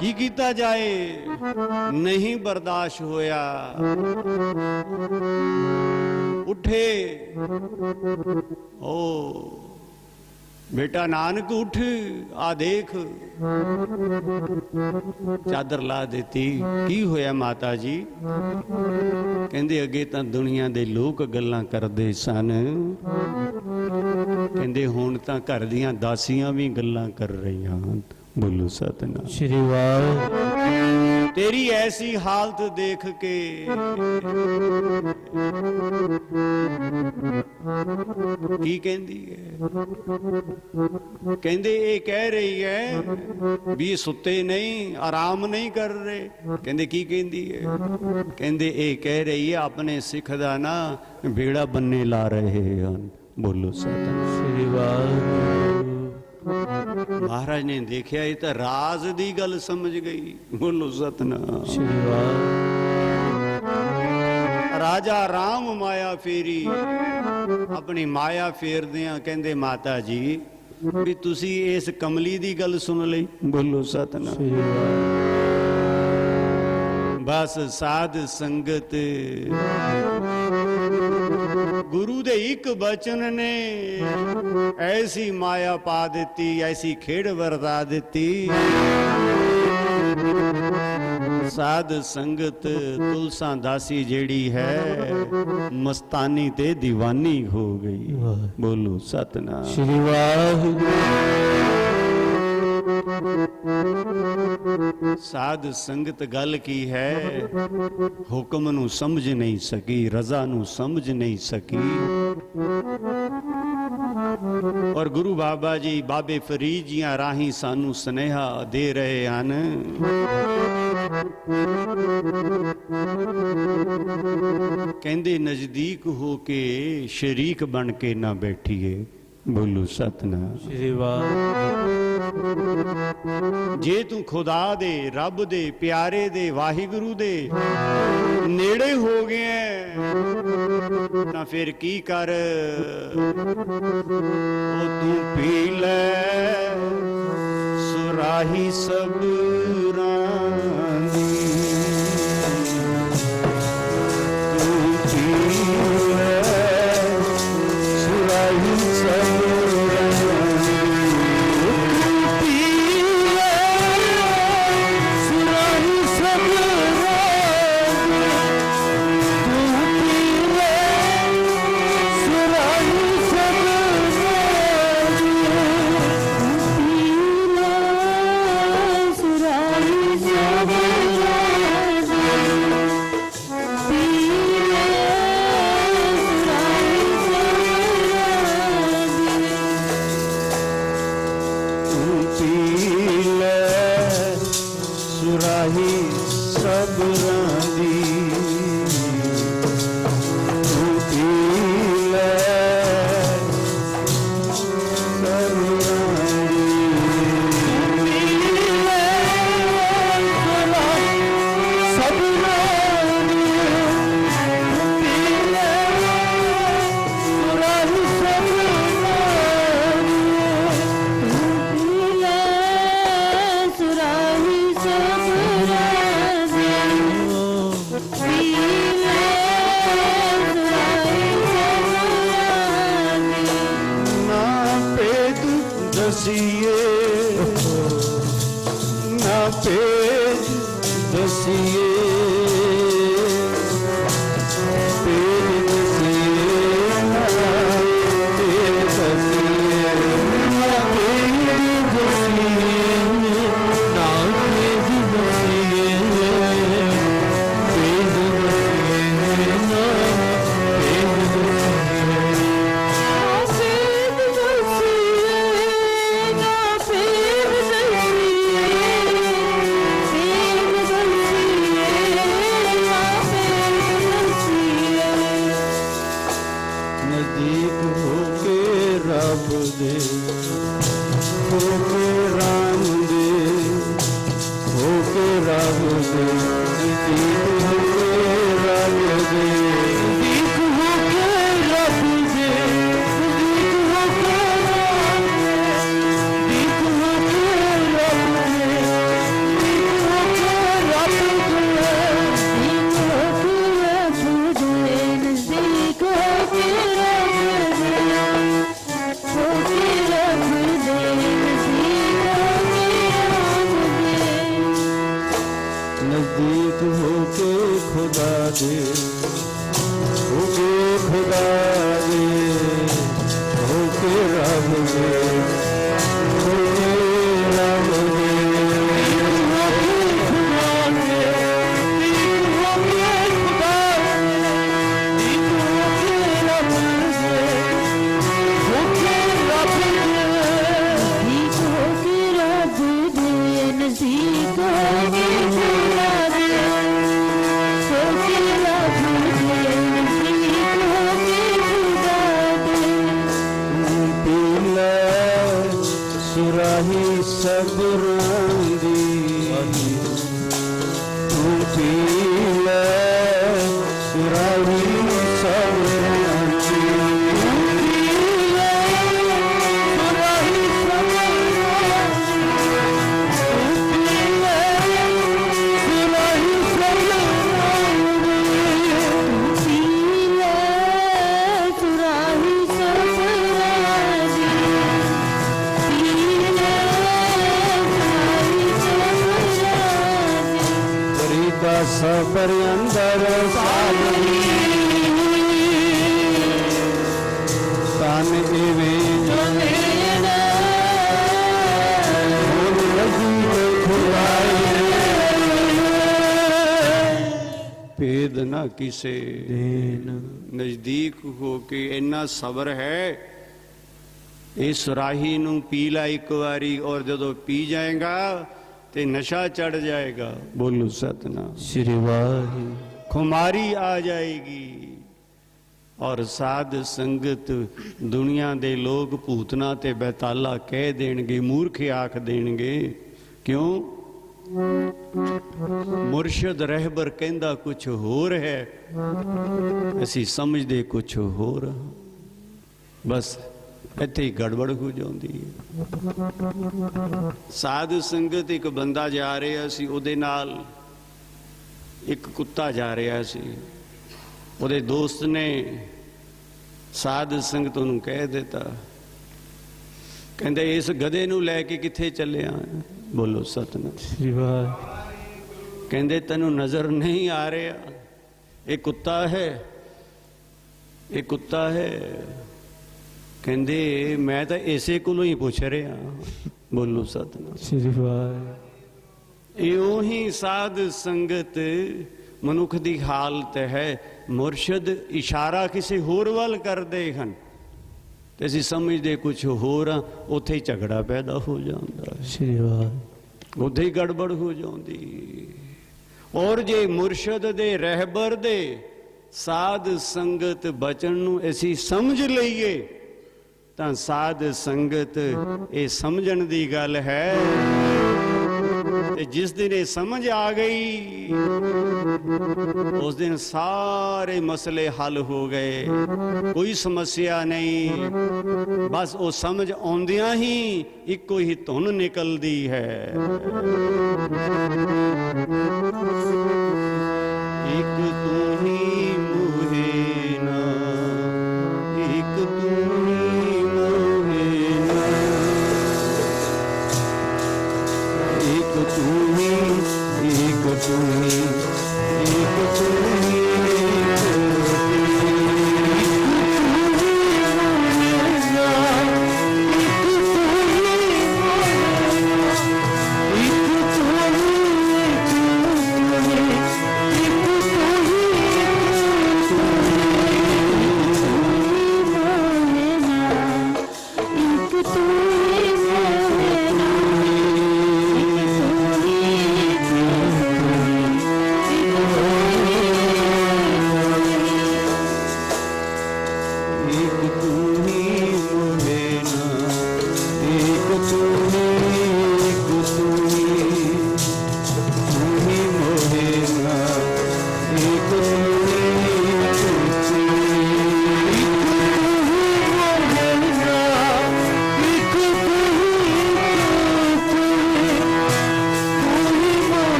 की कीता जाए, नहीं बर्दाश्त होया। उठे ओ बेटा नानक उठ, आ देख। चादर ला देती। की होया माता जी? कहंदे अगे तां दुनिया दे लोग गल्लां करदे सन, कहंदे हुण तां घर दियां दासियां भी गल्लां कर रहीआं हन। बोलो सतनाम श्री वाह तेरी ऐसी हालत देख के की कहंदी है? कहंदे ये कह रही है भी सुते नहीं, आराम नहीं कर रहे। कहंदे की कहंदी है? कहंदे ये कह रही है अपने सिख दा ना बेड़ा बन्ने ला रहे हैं। बोलो सतनाम श्री वाह महाराज ने देखिया ये तो राज दी गल समझ गई। बोलो सतनाम श्री वाह राजा राम माया फेरी, अपनी माया फेरदियां कहंदे माता जी भी तुसी इस कमली दी गल सुन लई। बोलो सतनाम श्री वाह बस साध संगत गुरु दे एक बचन ने ऐसी माया पा देती, ऐसी खेड़ वरता देती। साध संगत तुलसा दासी जेड़ी है मस्तानी ते दीवानी हो गई। बोलो सतनाम श्री वाह साध संगत गल की है हुक्म नू समझ नहीं सकी, रजा नू समझ नहीं सकी। और गुरु बाबा जी बाबे फरीद जियां राही सानू स्नेहा दे रहे हैं। कहंदे नजदीक हो के शरीक बन के ना बैठिए। बोलो सतनाम श्री वाह जे तू खुदा दे रब दे प्यारे दे वाहिगुरु दे नेड़े हो गए तां फिर की कर ओ तू पी ले सुराही सबरां दी। तू पी ले सुराही दसिए ना पेज दसिए पेज दसिए ना पेज दसिए ना पेज दसिए ना पेज दसिए पेज दसिए ना पेज नजदीक होके रब दे होके राम दे होके रब दे नजदीक होके रब दे नजदीक होके रब दे नजदीक होके राम दे नजदीक होके रब दे नजदीक होके नजदीक होके खुदा दे होके खुदा दे होके रब दे होके रब दे सुराही सब रंगी तू पी ले सुराही सब रंगी सफर अंदर तन भेद ना किसे नजदीक हो के इन्ना सबर है इस राही नू पी ला एक बारी और जदों पी जाएगा ते नशा चढ़ जाएगा। बोलो सतनाम श्री वाहे खुमारी आ जाएगी और साध संगत दुनिया दे लोग भूतना ते बैताला कह देंगे मूर्ख आख देंगे क्यों मुर्शद रहबर कहंदा कुछ होर है असी समझदे कुछ होर बस ਇੱਥੇ ਹੀ ਗੜਬੜ ਹੋ ਜਾਂਦੀ ਹੈ। ਸਾਧ ਸੰਗਤ ਇੱਕ ਬੰਦਾ ਜਾ ਰਿਹਾ ਸੀ ਉਹਦੇ ਨਾਲ ਇੱਕ ਕੁੱਤਾ ਜਾ ਰਿਹਾ ਸੀ ਉਹਦੇ ਦੋਸਤ ਨੇ ਸਾਧ ਸੰਗਤ ਨੂੰ ਕਹਿ ਦਿੱਤਾ ਕਹਿੰਦੇ ਇਸ ਗਧੇ ਨੂੰ ਲੈ ਕੇ ਕਿੱਥੇ ਚੱਲਿਆ ਬੋਲੋ ਸਤਨਾਮ श्री वाहे ਕਹਿੰਦੇ ਤੈਨੂੰ ਨਜ਼ਰ ਨਹੀਂ ਆ ਰਿਹਾ ਇਹ ਕੁੱਤਾ ਹੈ ਇਹ ਕੁੱਤਾ ਹੈ ਕਹਿੰਦੇ ਮੈਂ ਤਾਂ ਇਸੇ ਕੋਲੋਂ ਹੀ ਪੁੱਛ ਰਿਹਾ ਬੋਲੋ ਸਤਨਾਮ श्री वाहे ਇਹੋ ਹੀ ਸਾਧ ਸੰਗਤ ਮਨੁੱਖ ਦੀ ਹਾਲਤ ਹੈ ਮੁਰਸ਼ਿਦ ਇਸ਼ਾਰਾ ਕਿਸੇ ਹੋਰ ਵੱਲ ਕਰਦੇ ਹਨ ਤੇ ਅਸੀਂ ਸਮਝਦੇ ਕੁਝ ਹੋਰ ਆ ਉੱਥੇ ਹੀ ਝਗੜਾ ਪੈਦਾ ਹੋ ਜਾਂਦਾ श्री वाहे ਉੱਥੇ ਹੀ ਗੜਬੜ ਹੋ ਜਾਂਦੀ ਔਰ ਜੇ ਮੁਰਸ਼ਿਦ ਦੇ ਰਹਿਬਰ ਦੇ ਸਾਧ ਸੰਗਤ ਬਚਨ ਨੂੰ ਅਸੀਂ ਸਮਝ ਲਈਏ ਤਾਂ ਸਾਧ ਸੰਗਤ ਇਹ ਸਮਝਣ ਦੀ ਗੱਲ ਹੈ ਤੇ ਜਿਸ ਦਿਨ ਇਹ ਸਮਝ ਆ ਗਈ ਉਸ ਦਿਨ ਸਾਰੇ ਮਸਲੇ ਹੱਲ ਹੋ ਗਏ ਕੋਈ ਸਮੱਸਿਆ ਨਹੀਂ ਬਸ ਉਹ ਸਮਝ ਆਉਂਦਿਆਂ ਹੀ ਇੱਕੋ ਹੀ ਧੁਨ ਨਿਕਲਦੀ ਹੈ ਇੱਕ ਤੂੰ ਹੀ ਮੋਹੇ ਨਾ ਇੱਕ ਤੂੰ ਹੀ ਮੋਹੇ ਨਾ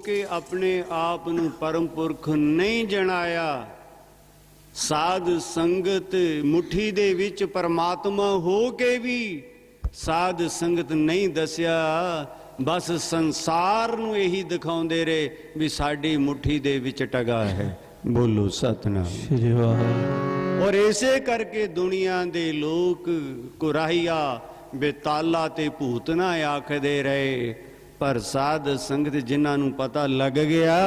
ਕੇ ਆਪਣੇ ਆਪ ਨੂੰ ਪਰਮ ਪੁਰਖ ਨਹੀਂ ਜਣਾਇਆ, ਸਾਧ ਸੰਗਤ ਮੁਠੀ ਦੇ ਵਿੱਚ ਪਰਮਾਤਮਾ ਹੋ ਕੇ ਵੀ ਸਾਧ ਸੰਗਤ ਨਹੀਂ ਦੱਸਿਆ, ਬਸ ਸੰਸਾਰ ਨੂੰ ਇਹੀ ਦਿਖਾਉਂਦੇ ਰਹੇ ਵੀ ਸਾਡੀ ਮੁਠੀ ਦੇ ਵਿੱਚ ਟਗਾ ਹੈ। ਬੋਲੋ ਸਤਨਾਮ ਸ੍ਰੀ ਵਾਹਿਗੁਰੂ। ਔਰ ਇਸੇ ਕਰਕੇ ਦੁਨੀਆ ਦੇ ਲੋਕ ਕੁਰਾਹੀਆ ਬੇਤਾਲਾ ਤੇ ਭੂਤਨਾ ਆਖਦੇ ਰਹੇ, ਪਰ ਸਾਧ ਸੰਗਤ ਜਿਨ੍ਹਾਂ ਨੂੰ ਪਤਾ ਲੱਗ ਗਿਆ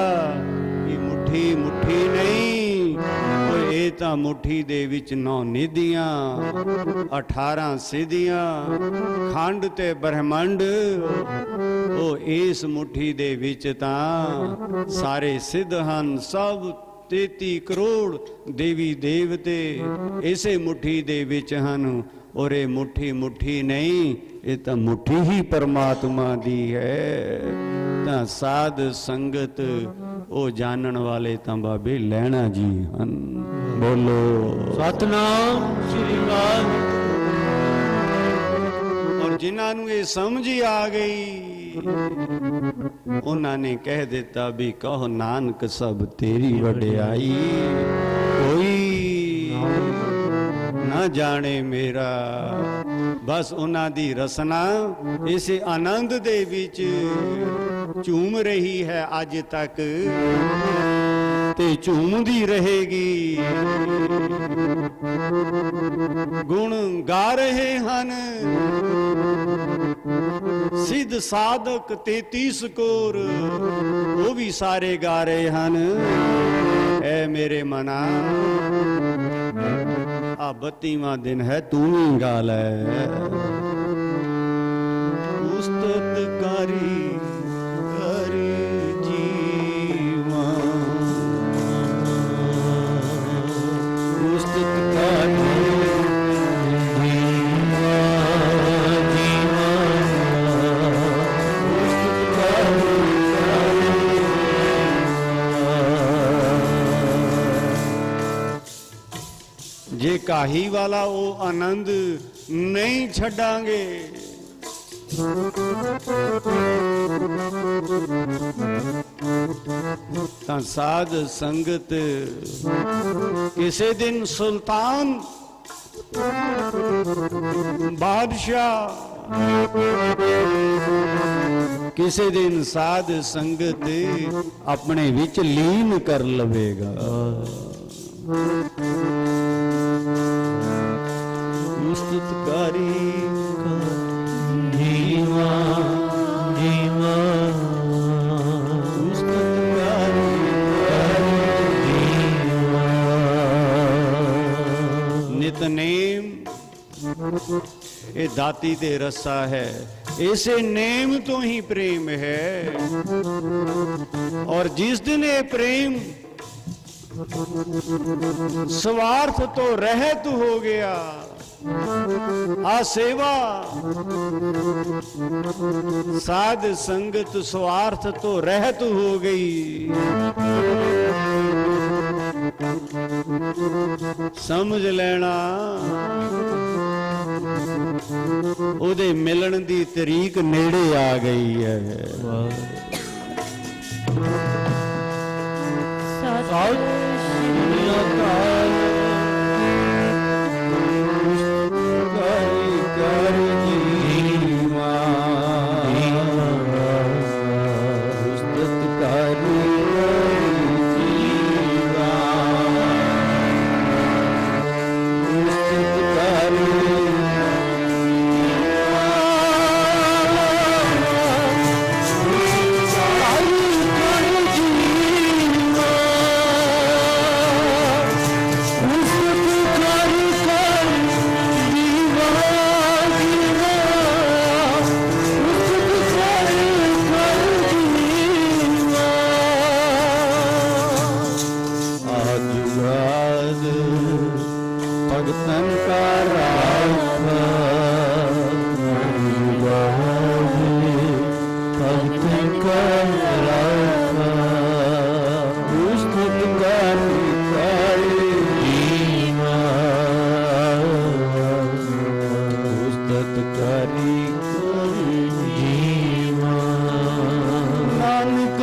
ਕਿ ਮੁਠੀ ਮੁਠੀ ਨਹੀਂ, ਉਹ ਇਹ ਤਾਂ ਮੁਠੀ ਦੇ ਵਿੱਚ 9 ਨਿਧੀਆਂ 18 ਸਿੱਧੀਆਂ ਖੰਡ ਤੇ ਬ੍ਰਹਮੰਡ, ਉਹ ਇਸ ਮੁਠੀ ਦੇ ਵਿੱਚ ਤਾਂ ਸਾਰੇ ਸਿੱਧ ਹਨ, ਸਭ 33 ਕਰੋੜ ਦੇਵੀ ਦੇਵਤੇ ਇਸੇ ਮੁਠੀ ਦੇ ਵਿੱਚ ਹਨ। ਔਰ ਇਹ ਮੁਠੀ ਮੁਠੀ ਨਹੀਂ, ਇਹ ਤਾਂ ਮੁਠੀ ਹੀ ਪਰਮਾਤਮਾ ਦੀ ਹੈ। ਤਾਂ ਸਾਧ ਸੰਗਤ ਉਹ ਜਾਣਨ ਵਾਲੇ ਤਾਂ ਬਾਬੇ ਲੈਣਾ ਜੀ ਹਨ। ਬੋਲੋ ਸਤਨਾਮ ਸ੍ਰੀ ਵਾਹਿਗੁਰੂ। ਔਰ ਜਿਨ੍ਹਾਂ ਨੂੰ ਇਹ ਸਮਝ ਆ ਗਈ, ਉਹਨਾਂ ਨੇ ਕਹਿ ਦਿੱਤਾ ਵੀ ਕਹੋ ਨਾਨਕ ਸਭ ਤੇਰੀ ਵਡਿਆਈ, ਕੋਈ ਨਾ ਜਾਣੇ ਮੇਰਾ। ਬਸ ਉਹਨਾਂ ਦੀ ਰਸਨਾ ਇਸੇ ਆਨੰਦ ਦੇ ਵਿੱਚ ਝੂਮ ਰਹੀ ਹੈ ਅੱਜ ਤੱਕ ਤੇ ਝੂਮਦੀ ਰਹੇਗੀ। ਗੁਣ ਗਾ ਰਹੇ ਹਨ ਸਿੱਧ ਸਾਧਕ 33 ਕੋਰ, ਉਹ ਵੀ ਸਾਰੇ ਗਾ ਰਹੇ ਹਨ। ਐ ਮੇਰੇ ਮਨਾ ਆ 32ਵਾਂ ਦਿਨ ਹੈ, ਤੂੰ ਵੀ ਗਾ ਲੈ। ਉਸਤਤ ਕਰੀ ਕਰ ਜੀਵਾ, ਉਸਤਤ ਕਰੀ ਜੇ ਕਾਹੀ ਵਾਲਾ ਉਹ ਆਨੰਦ ਨਹੀਂ ਛੱਡਾਂਗੇ ਤਾਂ ਸਾਧ ਸੰਗਤ ਕਿਸੇ ਦਿਨ ਸੁਲਤਾਨ ਬਾਦਸ਼ਾਹ, ਕਿਸੇ ਦਿਨ ਸਾਧ ਸੰਗਤ ਆਪਣੇ ਵਿੱਚ ਲੀਨ ਕਰ ਲਵੇਗਾ। ਉਸਤਤਕਾਰੀ ਜੀਵਾ ਜੀਵਾ, ਉਸਤਤਕਾਰੀ ਜੀਵਾ। ਨਿਤਨੇਮ ਇਹ ਦਾਤੀ ਤੇ ਰਸਾ ਹੈ, ਇਸੇ ਨੇਮ ਤੋਂ ਹੀ ਪ੍ਰੇਮ ਹੈ। ਔਰ ਜਿਸ ਦਿਨ ਇਹ ਪ੍ਰੇਮ स्वार्थ तो रहत हो गया, आ सेवा साध संगत स्वार्थ तो रहत हो गई। समझ लेना ਉਹਦੇ ਮਿਲਣ ਦੀ ਤਰੀਕ ਨੇੜੇ ਆ ਗਈ ਹੈ। ਨਾਨਕ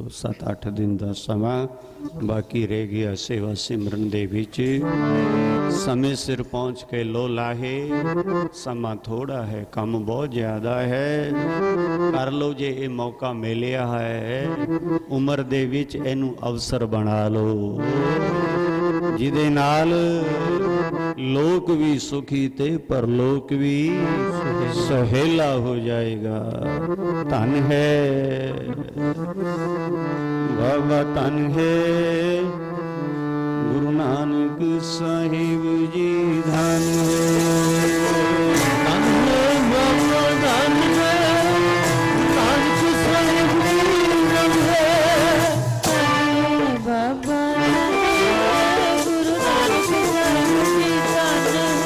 7-8 दिन का समा बाकी रह गया सेवा सिमरन दे विच। समय सिर पहुँच के लो लाहे, समा थोड़ा है काम बहुत ज़्यादा है, कर लो जे ये मौका मिलिया है, उम्र दे विच इनू अवसर बना लो जिदे नाल लोक भी सुखी ते परलोक भी सहेला हो जाएगा। धन है बाबा, धन है गुरु नानक साहिब जी, धन है बाबा, धन है नानक साहिब जी, धन है बाबा, गुरु नानक साहिब जी, धन है।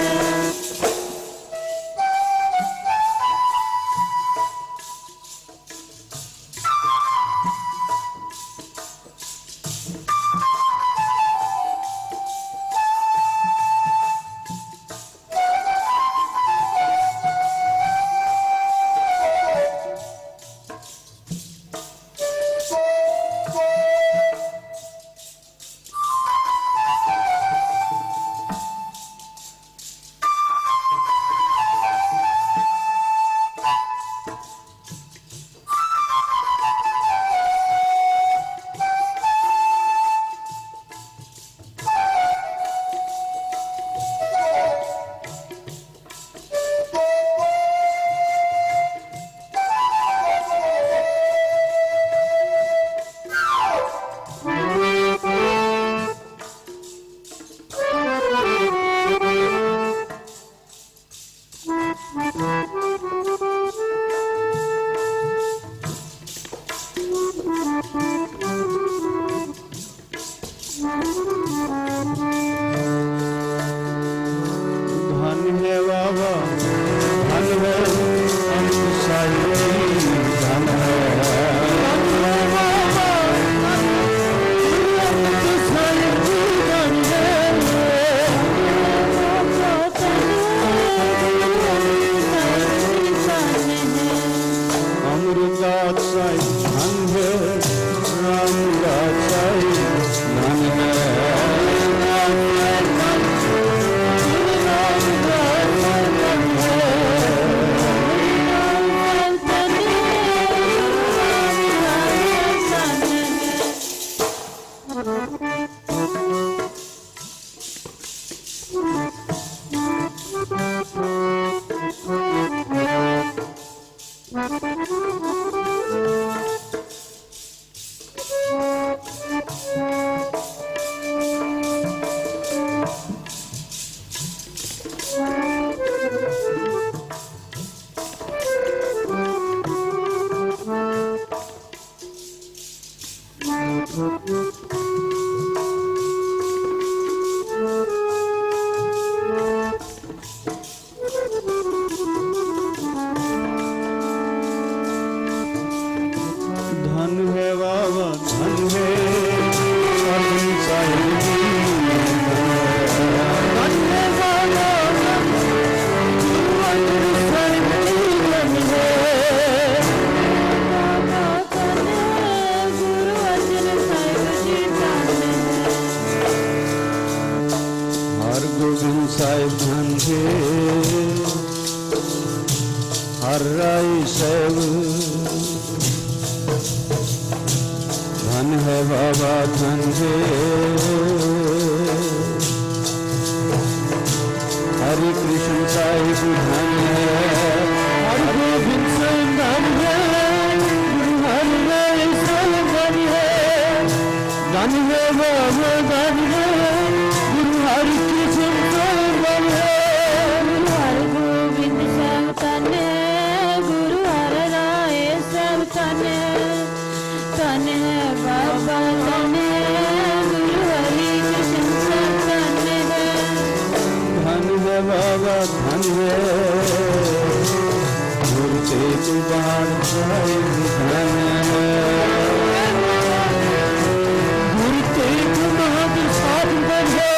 धन है बाबा, धन है नानक साहिब जी, धन है अमृतदास साहिब, धन है रामदास साहिब, धन है धन है बाबा, धन है नानक साहिब जी, धन है बाबा, गुरु अर्जन साहिब जी, धन है बाबा, धन है गुरु अर्जन साहिब जी, धन है हर गोबिंद साहिब धन है, हर राय साहिब धन है बाबा, धन है हरे कृष्ण साहिब, धन है हर गोबिंद साहिब, धन है गुरु हरि राय साहिब, धन है बाबा, धन है गुरु हरि कृष्ण साहिब, धन है हर गोबिंद साहिब, धन है गुरु हरि राय साहिब, धन है बाबा, धन है गुरु हरि कृष्ण साहिब, धन है बाबा, धन है गुरु तेग बहादुर साहिब, धन है गुरु तेग बहादुर साहिब, धन है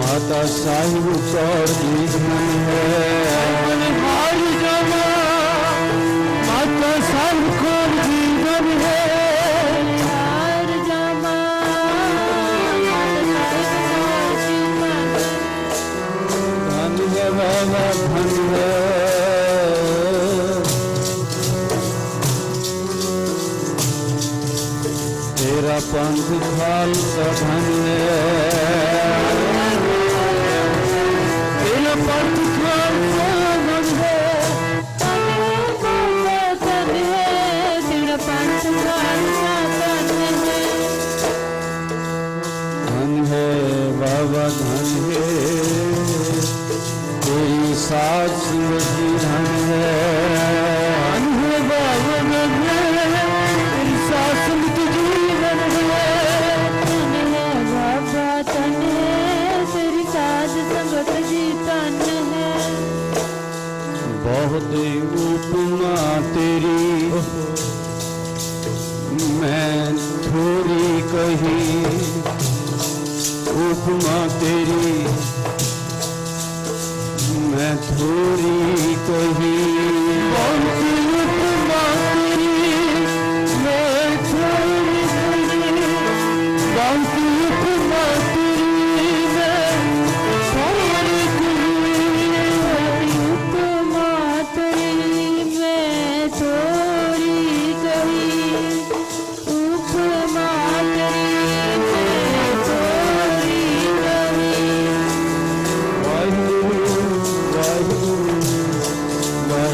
माता साहिब कौर जी धन है हार जावा माता साहिब कौर जी धन है हार जावा माता साहिब कौर जी धन धन है बाबा धन है तेरा पंथ खालसा धन है तेरा पंथ खालसा धन है तेरा पंथ खालसा धन है बाबा धन है तेरी साथ सिमरती धन है बाबा धन है तेरी साथ सिमरती धन है बाबा धन है तेरी साथ संगत जी धन है बहुत उपमा तेरी मैं थोड़ी कही उपमा तेरी मैं थोड़ी कही बहुत उपमा तेरी मैं थोड़ी कही बहुत उपमा तेरी मैं थोड़ी कही उपमा तेरी मैं थोड़ी कही उपमा तेरी मैं थोड़ी कही वाहिगुरु वाहिगुरु वाहिगुरु मैं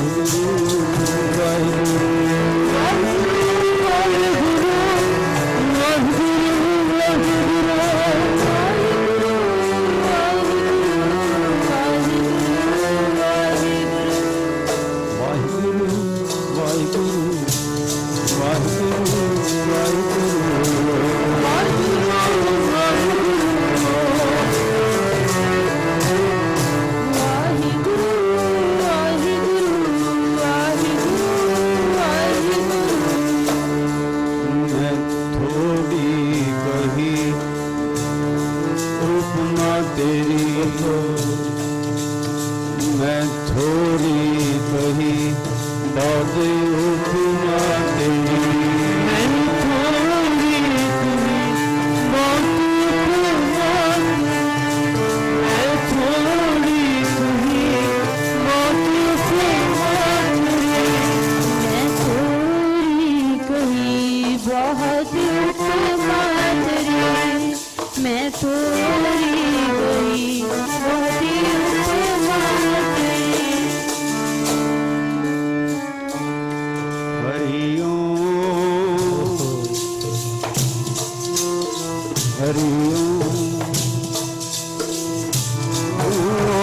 थोड़ी कही उपमा तेरी मैं थोड़ी कही बहुत उपमा तेरी मैं थोड़ी कही बहुत उपमा मैं थोड़ी कही बहुत उपमा मैं थोड़ी कही बहुत उपमा मैं थोड़ी कही बहुत उपमा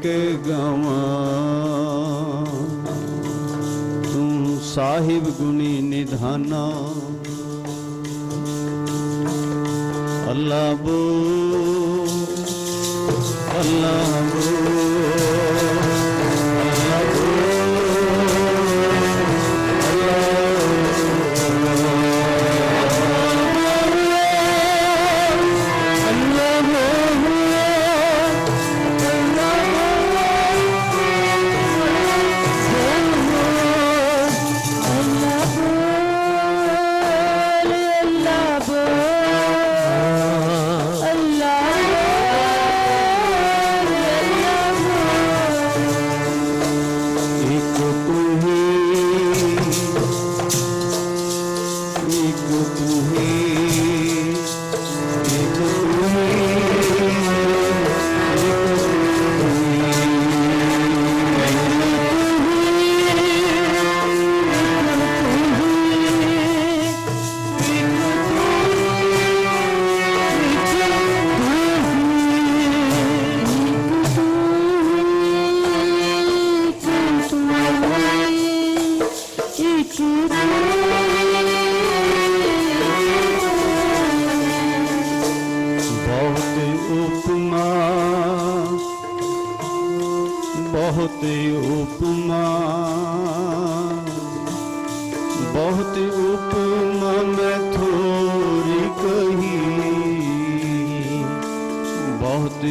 के गावां तू साहिब गुणी निधाना अल्लाह बो अल्लाह बो बहुत उपमा मैं थोड़ी कही, बहुत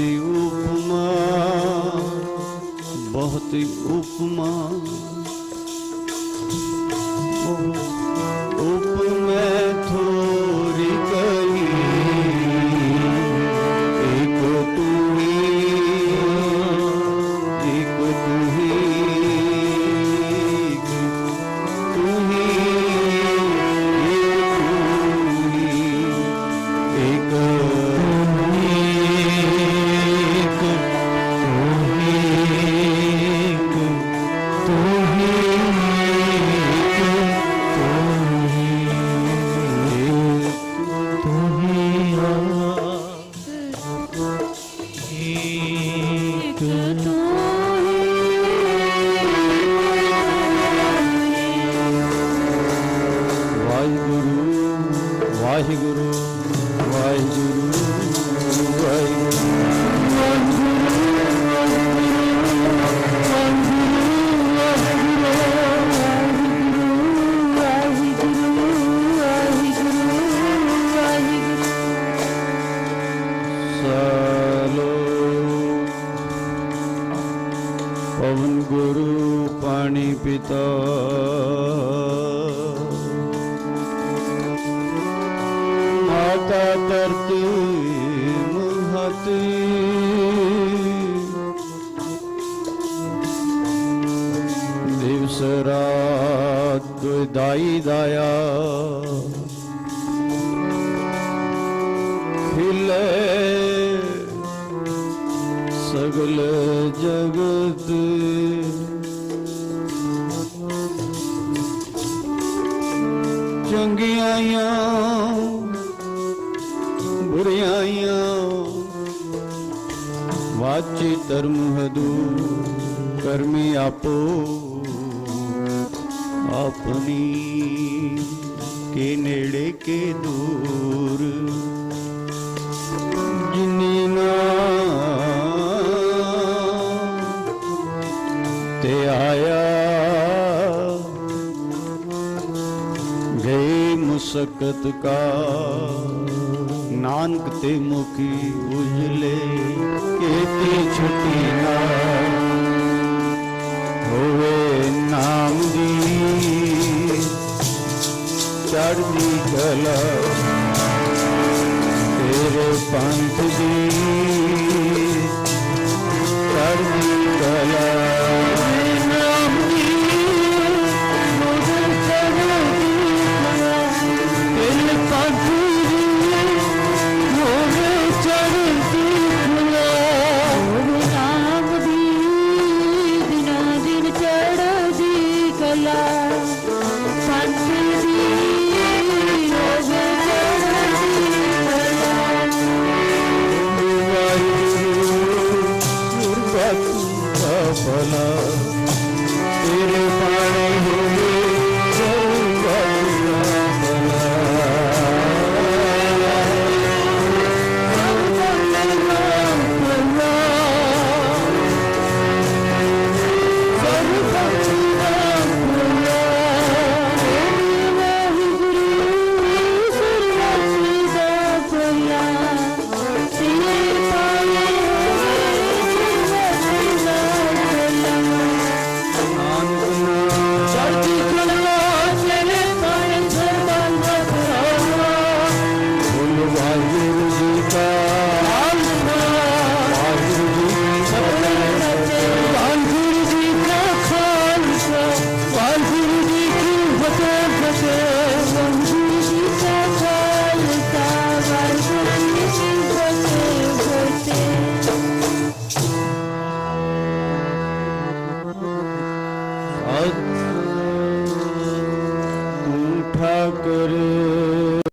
उपमा मैं थोड़ी कही, एक तू ही, एक तू ही, वाहिगुरु वाहिगुरु पवन गुरु पानी पिता माता धरती महती दिवस रात दाई दाया खिले सगल जगत चंगियां बुरियां वाची धर्म हदू कर्मी आपो अपनी के नेड़े के दूर जिन्नी ना ते आया गए मुसकत का नानक ते मुखी उजले केती छुट्टी ना होवे नाम दी चढ़दी कला तेरे पंथ दी चढ़दी कला भला तेरे पाने हुए ठाकुर